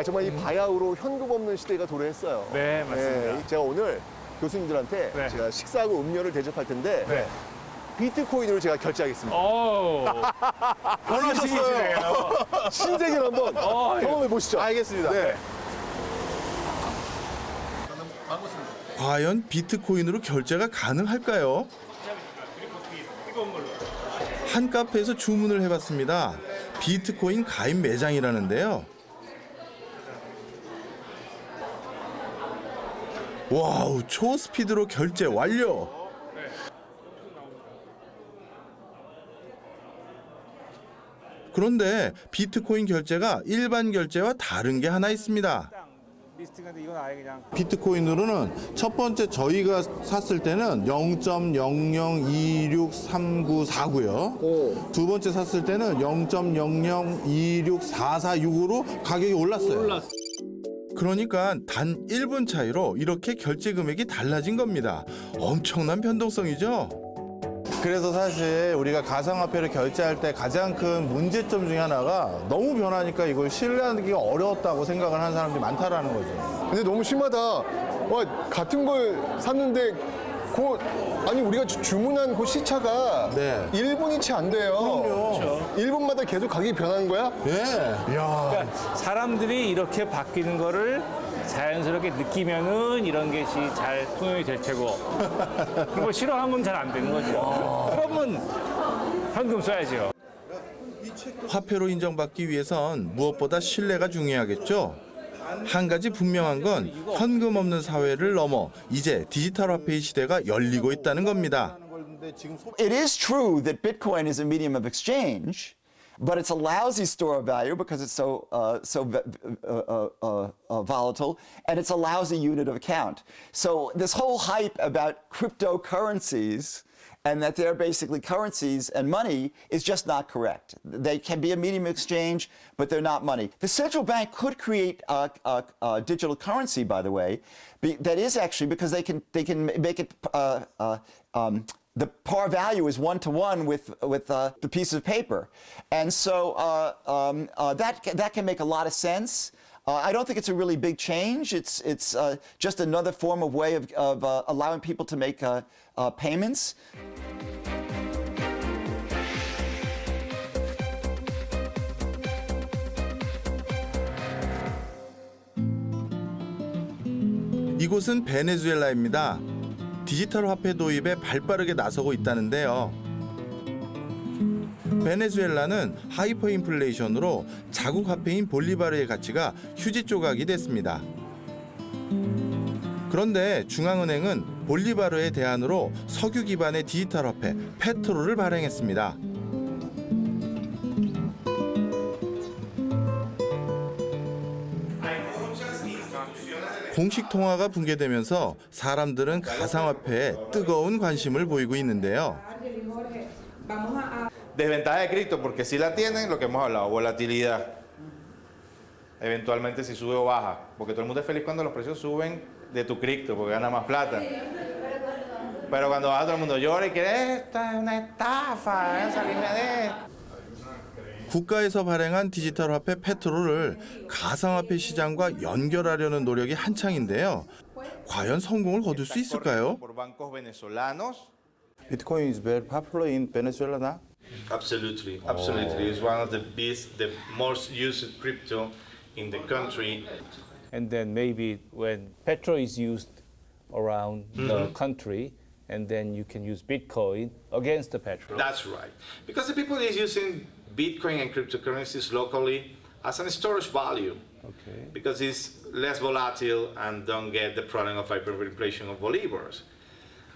정말 이 바야흐로 현금 없는 시대가 도래했어요. 네, 맞습니다. 네, 제가 오늘 교수님들한테 제가 식사하고 음료를 대접할 텐데 비트코인으로 제가 결제하겠습니다. 원하셨어요. 신세계를 한번 경험해 보시죠. 알겠습니다. 네. 과연 비트코인으로 결제가 가능할까요? 한 카페에서 주문을 해봤습니다. 비트코인 가입 매장이라는데요. 와우, 초스피드로 결제 완료! 그런데 비트코인 결제가 일반 결제와 다른 게 하나 있습니다. 비트코인으로는 첫 번째 저희가 샀을 때는 0.00263949고요. 두 번째 샀을 때는 0.00264465로 가격이 올랐어요. 그러니까 단 1분 차이로 이렇게 결제 금액이 달라진 겁니다. 엄청난 변동성이죠? 그래서 사실 우리가 가상화폐를 결제할 때 가장 큰 문제점 중에 하나가 너무 변하니까 이걸 신뢰하기가 어려웠다고 생각을 하는 사람들이 많다라는 거죠. 근데 너무 심하다. 와, 같은 걸 샀는데 아니 우리가 주문한 그 시차가 1분이 채 안 돼요. 그럼요. 1분마다 계속 가격이 변하는 거야? 네. 그러니까 사람들이 이렇게 바뀌는 거를 자연스럽게 느끼면은 이런 것이 잘 통용이 될 테고 그리고 싫어하면 잘 안 되는 거죠. 그러면 현금 써야죠. 화폐로 인정받기 위해선 무엇보다 신뢰가 중요하겠죠. 한 가지 분명한 건 현금 없는 사회를 넘어 이제 디지털 화폐의 시대가 열리고 있다는 겁니다. It is true that Bitcoin is a medium of exchange, but it's a lousy store of value because it's so volatile, and it's a lousy unit of account. So this whole hype about cryptocurrencies and that they're basically currencies and money is just not correct. They can be a medium of exchange, but they're not money. The central bank could create a digital currency, by the way, that is actually because they can make it the par value is 1-to-1 with the piece of paper, and so that can make a lot of sense. I don't think it's a really big change. It's just another form of way of allowing people to make payments. 이곳은 베네수엘라입니다. 디지털 화폐 도입에 발빠르게 나서고 있다는데요. 베네수엘라는 하이퍼 인플레이션으로 자국 화폐인 볼리바르의 가치가 휴지 조각이 됐습니다. 그런데 중앙은행은 볼리바르의 대안으로 석유 기반의 디지털 화폐 페트로를 발행했습니다. 공식 통화가 붕괴되면서 사람들은 가상화폐에 뜨거운 관심을 보이고 있는데요. Desventaja de cripto, porque si la tienen, lo que hemos hablado, volatilidad. Eventualmente si sube o baja, porque todo el mundo es feliz cuando los precios suben de tu cripto, porque gana más plata. Pero cuando baja todo el mundo llora y quiere, esta es una estafa, salirme de esto. 국가에서 발행한 디지털 화폐 페트로를 가상화폐 시장과 연결하려는 노력이 한창인데요. 과연 성공을 거둘 수 있을까요? Bitcoin is very popular in Venezuela now. Absolutely, absolutely. It's one of the most used crypto in the country. And then maybe when Petro is used around the country, and then you can use Bitcoin against the Petro. That's right. Because the people is using Bitcoin and cryptocurrencies locally as a storage value. Okay. Because it's less volatile and don't get the problem of hyperinflation of bolivars.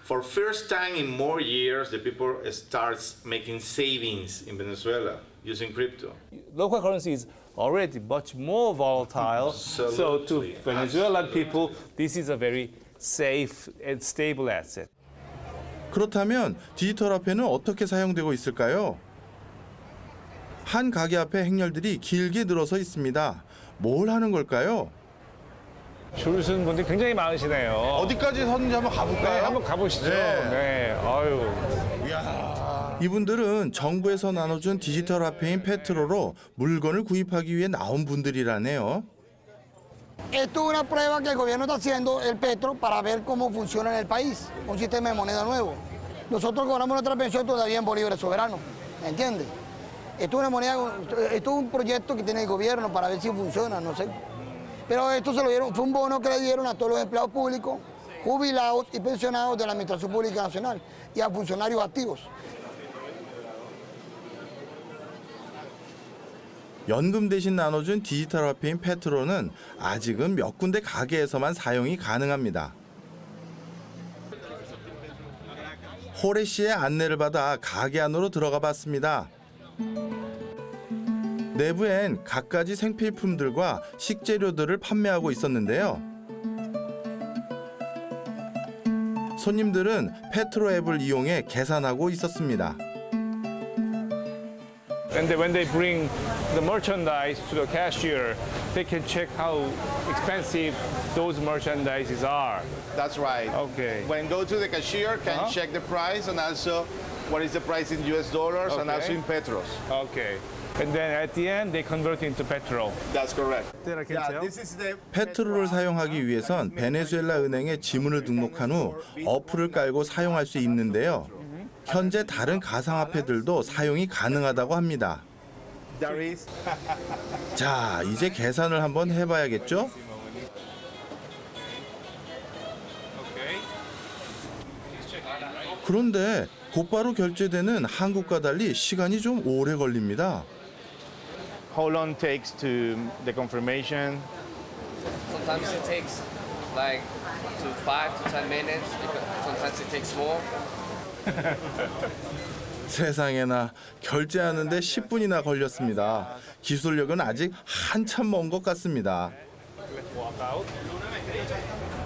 For first time in more years, the people starts making savings in Venezuela using crypto. Local currency is already much more volatile. So to Venezuelan people, this is a very safe and stable asset. 그렇다면 디지털 화폐는 어떻게 사용되고 있을까요? 한 가게 앞에 행렬들이 길게 늘어서 있습니다. 뭘 하는 걸까요? 줄 서는 분들이 굉장히 많으시네요. 어디까지 서는지 한번 가볼까요? 네, 한번 가보시죠. 네. 아유. 이분들은 정부에서 나눠준 디지털 화폐인 페트로로 물건을 구입하기 위해 나온 분들이라네요. Esto es una prueba que el gobierno está haciendo, el Petro, para ver cómo funciona en el país, un sistema de moneda nuevo. Nosotros cobramos nuestra pensión todavía en bolívares soberanos, ¿me entiendes? Esto es una moneda, esto es un proyecto que tiene el gobierno para ver si funciona, no sé. Pero esto se lo dieron, fue un bono que le dieron a todos los empleados públicos, jubilados y pensionados de la Administración Pública Nacional y a funcionarios activos. 연금 대신 나눠준 디지털 화폐인 페트로는 아직은 몇 군데 가게에서만 사용이 가능합니다. 호레 씨의 안내를 받아 가게 안으로 들어가 봤습니다. 내부엔 갖가지 생필품들과 식재료들을 판매하고 있었는데요. 손님들은 페트로 앱을 이용해 계산하고 있었습니다. And when they bring the merchandise to the cashier, they can check how expensive those merchandises are. That's right. Okay. When go to the cashier, can check the price and also what is the price in US dollars and also in petros. Okay. And then at the end, they convert into petrol. That's correct. Yeah, this is the 페트로를 사용하기 위해선 베네수엘라 은행에 지문을 등록한 후 어플을 깔고 사용할 수 있는데요. 현재 다른 가상화폐들도 사용이 가능하다고 합니다. 자, 이제 계산을 한번 해봐야겠죠? 그런데 곧바로 결제되는 한국과 달리 시간이 좀 오래 걸립니다. How long takes to the confirmation? Sometimes it takes like 5 to 10 minutes. Sometimes it takes more. 세상에나 결제하는데 10분이나 걸렸습니다. 기술력은 아직 한참 먼 것 같습니다.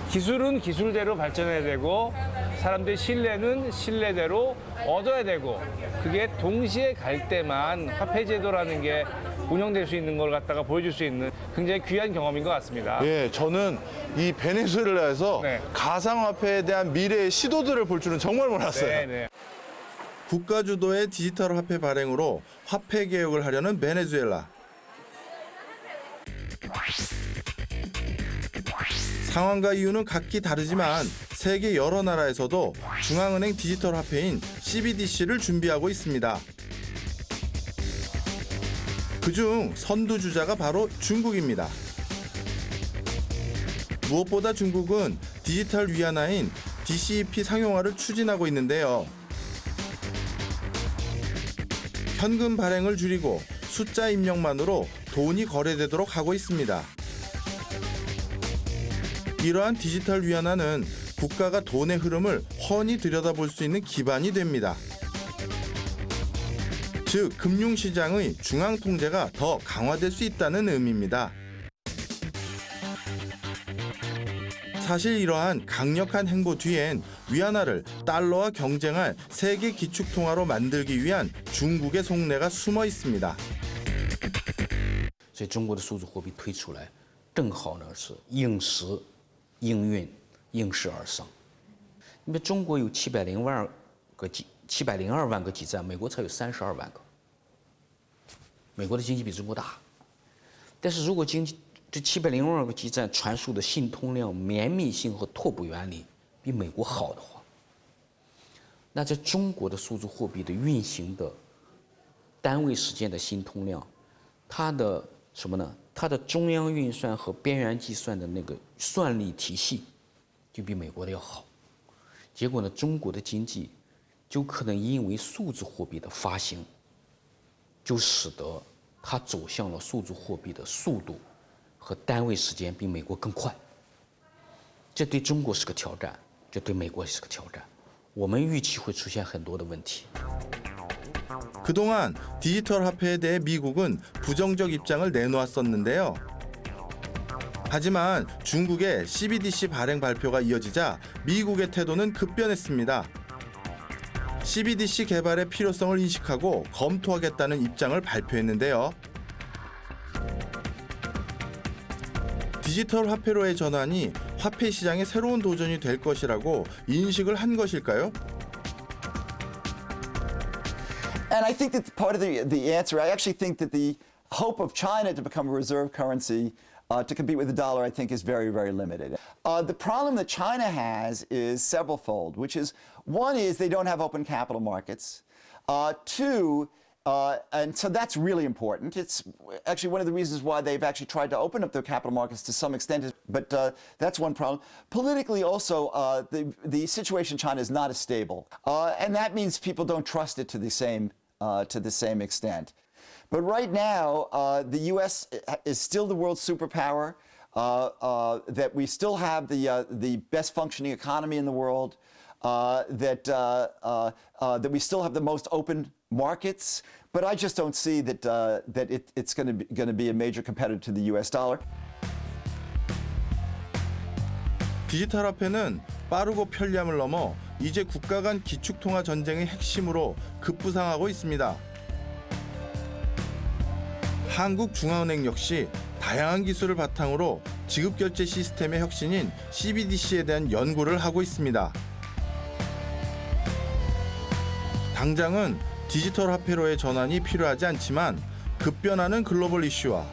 기술은 기술대로 발전해야 되고 사람들의 신뢰는 신뢰대로 얻어야 되고 그게 동시에 갈 때만 화폐제도라는 게 운영될 수 있는 걸 갖다가 보여줄 수 있는 굉장히 귀한 경험인 것 같습니다. 예, 저는 이 베네수엘라에서 가상화폐에 대한 미래의 시도들을 볼 줄은 정말 몰랐어요. 네. 국가 주도의 디지털 화폐 발행으로 화폐 개혁을 하려는 베네수엘라. 상황과 이유는 각기 다르지만 세계 여러 나라에서도 중앙은행 디지털 화폐인 CBDC를 준비하고 있습니다. 그중 선두주자가 바로 중국입니다. 무엇보다 중국은 디지털 위안화인 DCEP 상용화를 추진하고 있는데요. 현금 발행을 줄이고 숫자 입력만으로 돈이 거래되도록 하고 있습니다. 이러한 디지털 위안화는 국가가 돈의 흐름을 훤히 들여다볼 수 있는 기반이 됩니다. 즉, 금융시장의 중앙 통제가 더 강화될 수 있다는 의미입니다. 사실 이러한 강력한 행보 뒤엔 위안화를 달러와 경쟁할 세계 기축통화로 만들기 위한 중국의 속내가 숨어 있습니다. 所以中国的数字货币推出来，正好呢是应时、应运、应势而生。因为中国有702万个基站，美国才有32万个。美国的经济比中国大，但是如果这702个基站传输的信通量、绵密性和拓扑原理比美国好的话，那在中国的数字货币的运行的单位时间的信通量，它的什么呢？它的中央运算和边缘计算的那个算力体系就比美国的要好。结果呢，中国的经济就可能因为数字货币的发行，就使得它走向了数字货币的速度和单位时间比美国更快。这对中国是个挑战，这对美国也是个挑战。我们预期会出现很多的问题。 그동안 디지털 화폐에 대해 미국은 부정적 입장을 내놓았었는데요. 하지만 중국의 CBDC 발행 발표가 이어지자 미국의 태도는 급변했습니다. CBDC 개발의 필요성을 인식하고 검토하겠다는 입장을 발표했는데요. 디지털 화폐로의 전환이 화폐 시장의 새로운 도전이 될 것이라고 인식을 한 것일까요? And I think that part of the answer, I actually think that the hope of China to become a reserve currency to compete with the dollar, I think, is very, very limited. The problem that China has is several-fold, which is, one is they don't have open capital markets. Two, and so that's really important. It's actually one of the reasons why they've actually tried to open up their capital markets to some extent, but that's one problem. Politically also, the situation in China is not as stable. And that means people don't trust it to the same extent. But right now, the U.S. is still the world superpower, that we still have the best functioning economy in the world, that we still have the most open markets, but I just don't see that it's going to be a major competitor to the U.S. dollar. 디지털 화폐는 빠르고 편리함을 넘어 이제 국가 간 기축통화 전쟁의 핵심으로 급부상하고 있습니다. 한국중앙은행 역시 다양한 기술을 바탕으로 지급결제 시스템의 혁신인 CBDC에 대한 연구를 하고 있습니다. 당장은 디지털 화폐로의 전환이 필요하지 않지만 급변하는 글로벌 이슈와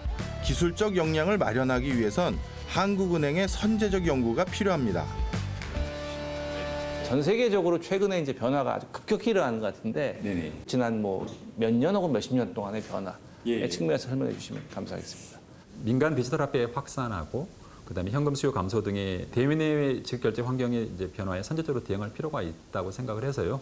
기술적 역량을 마련하기 위해선 한국은행의 선제적 연구가 필요합니다. 전 세계적으로 최근에 이제 변화가 아주 급격히 일어나는 것 같은데 지난 몇 년 혹은 몇십 년 동안의 변화의 측면에서 설명해 주시면 감사하겠습니다. 민간 디지털 화폐의 확산하고 그다음에 현금 수요 감소 등의 대외 지급결제 환경의 이제 변화에 선제적으로 대응할 필요가 있다고 생각을 해서요.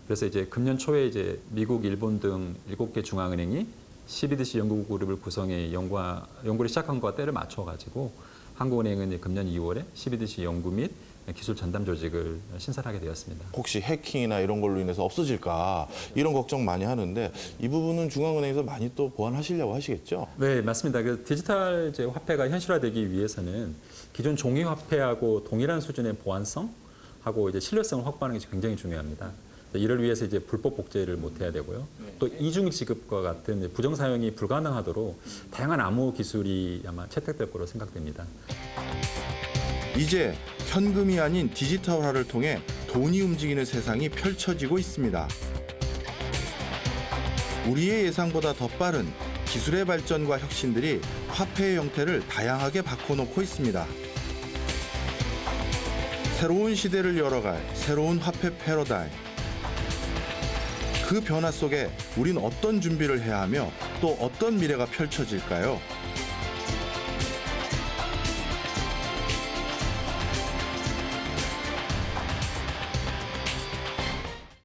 그래서 이제 금년 초에 이제 미국, 일본 등 7개 중앙은행이 CBDC 연구 그룹을 구성해 연구를 시작한 것과 때를 맞춰가지고 한국은행은 이제 금년 2월에 CBDC 연구 및 기술 전담 조직을 신설하게 되었습니다. 혹시 해킹이나 이런 걸로 인해서 없어질까 이런 걱정 많이 하는데 이 부분은 중앙은행에서 많이 또 보완하시려고 하시겠죠? 네, 맞습니다. 그 디지털 이제 화폐가 현실화되기 위해서는 기존 종이 화폐하고 동일한 수준의 보안성하고 이제 신뢰성을 확보하는 게 굉장히 중요합니다. 이를 위해서 이제 불법 복제를 못 해야 되고요. 또 이중 지급과 같은 부정 사용이 불가능하도록 다양한 암호 기술이 아마 채택될 거로 생각됩니다. 이제 현금이 아닌 디지털화를 통해 돈이 움직이는 세상이 펼쳐지고 있습니다. 우리의 예상보다 더 빠른 기술의 발전과 혁신들이 화폐의 형태를 다양하게 바꿔놓고 있습니다. 새로운 시대를 열어갈 새로운 화폐 패러다임. 그 변화 속에 우린 어떤 준비를 해야 하며 또 어떤 미래가 펼쳐질까요?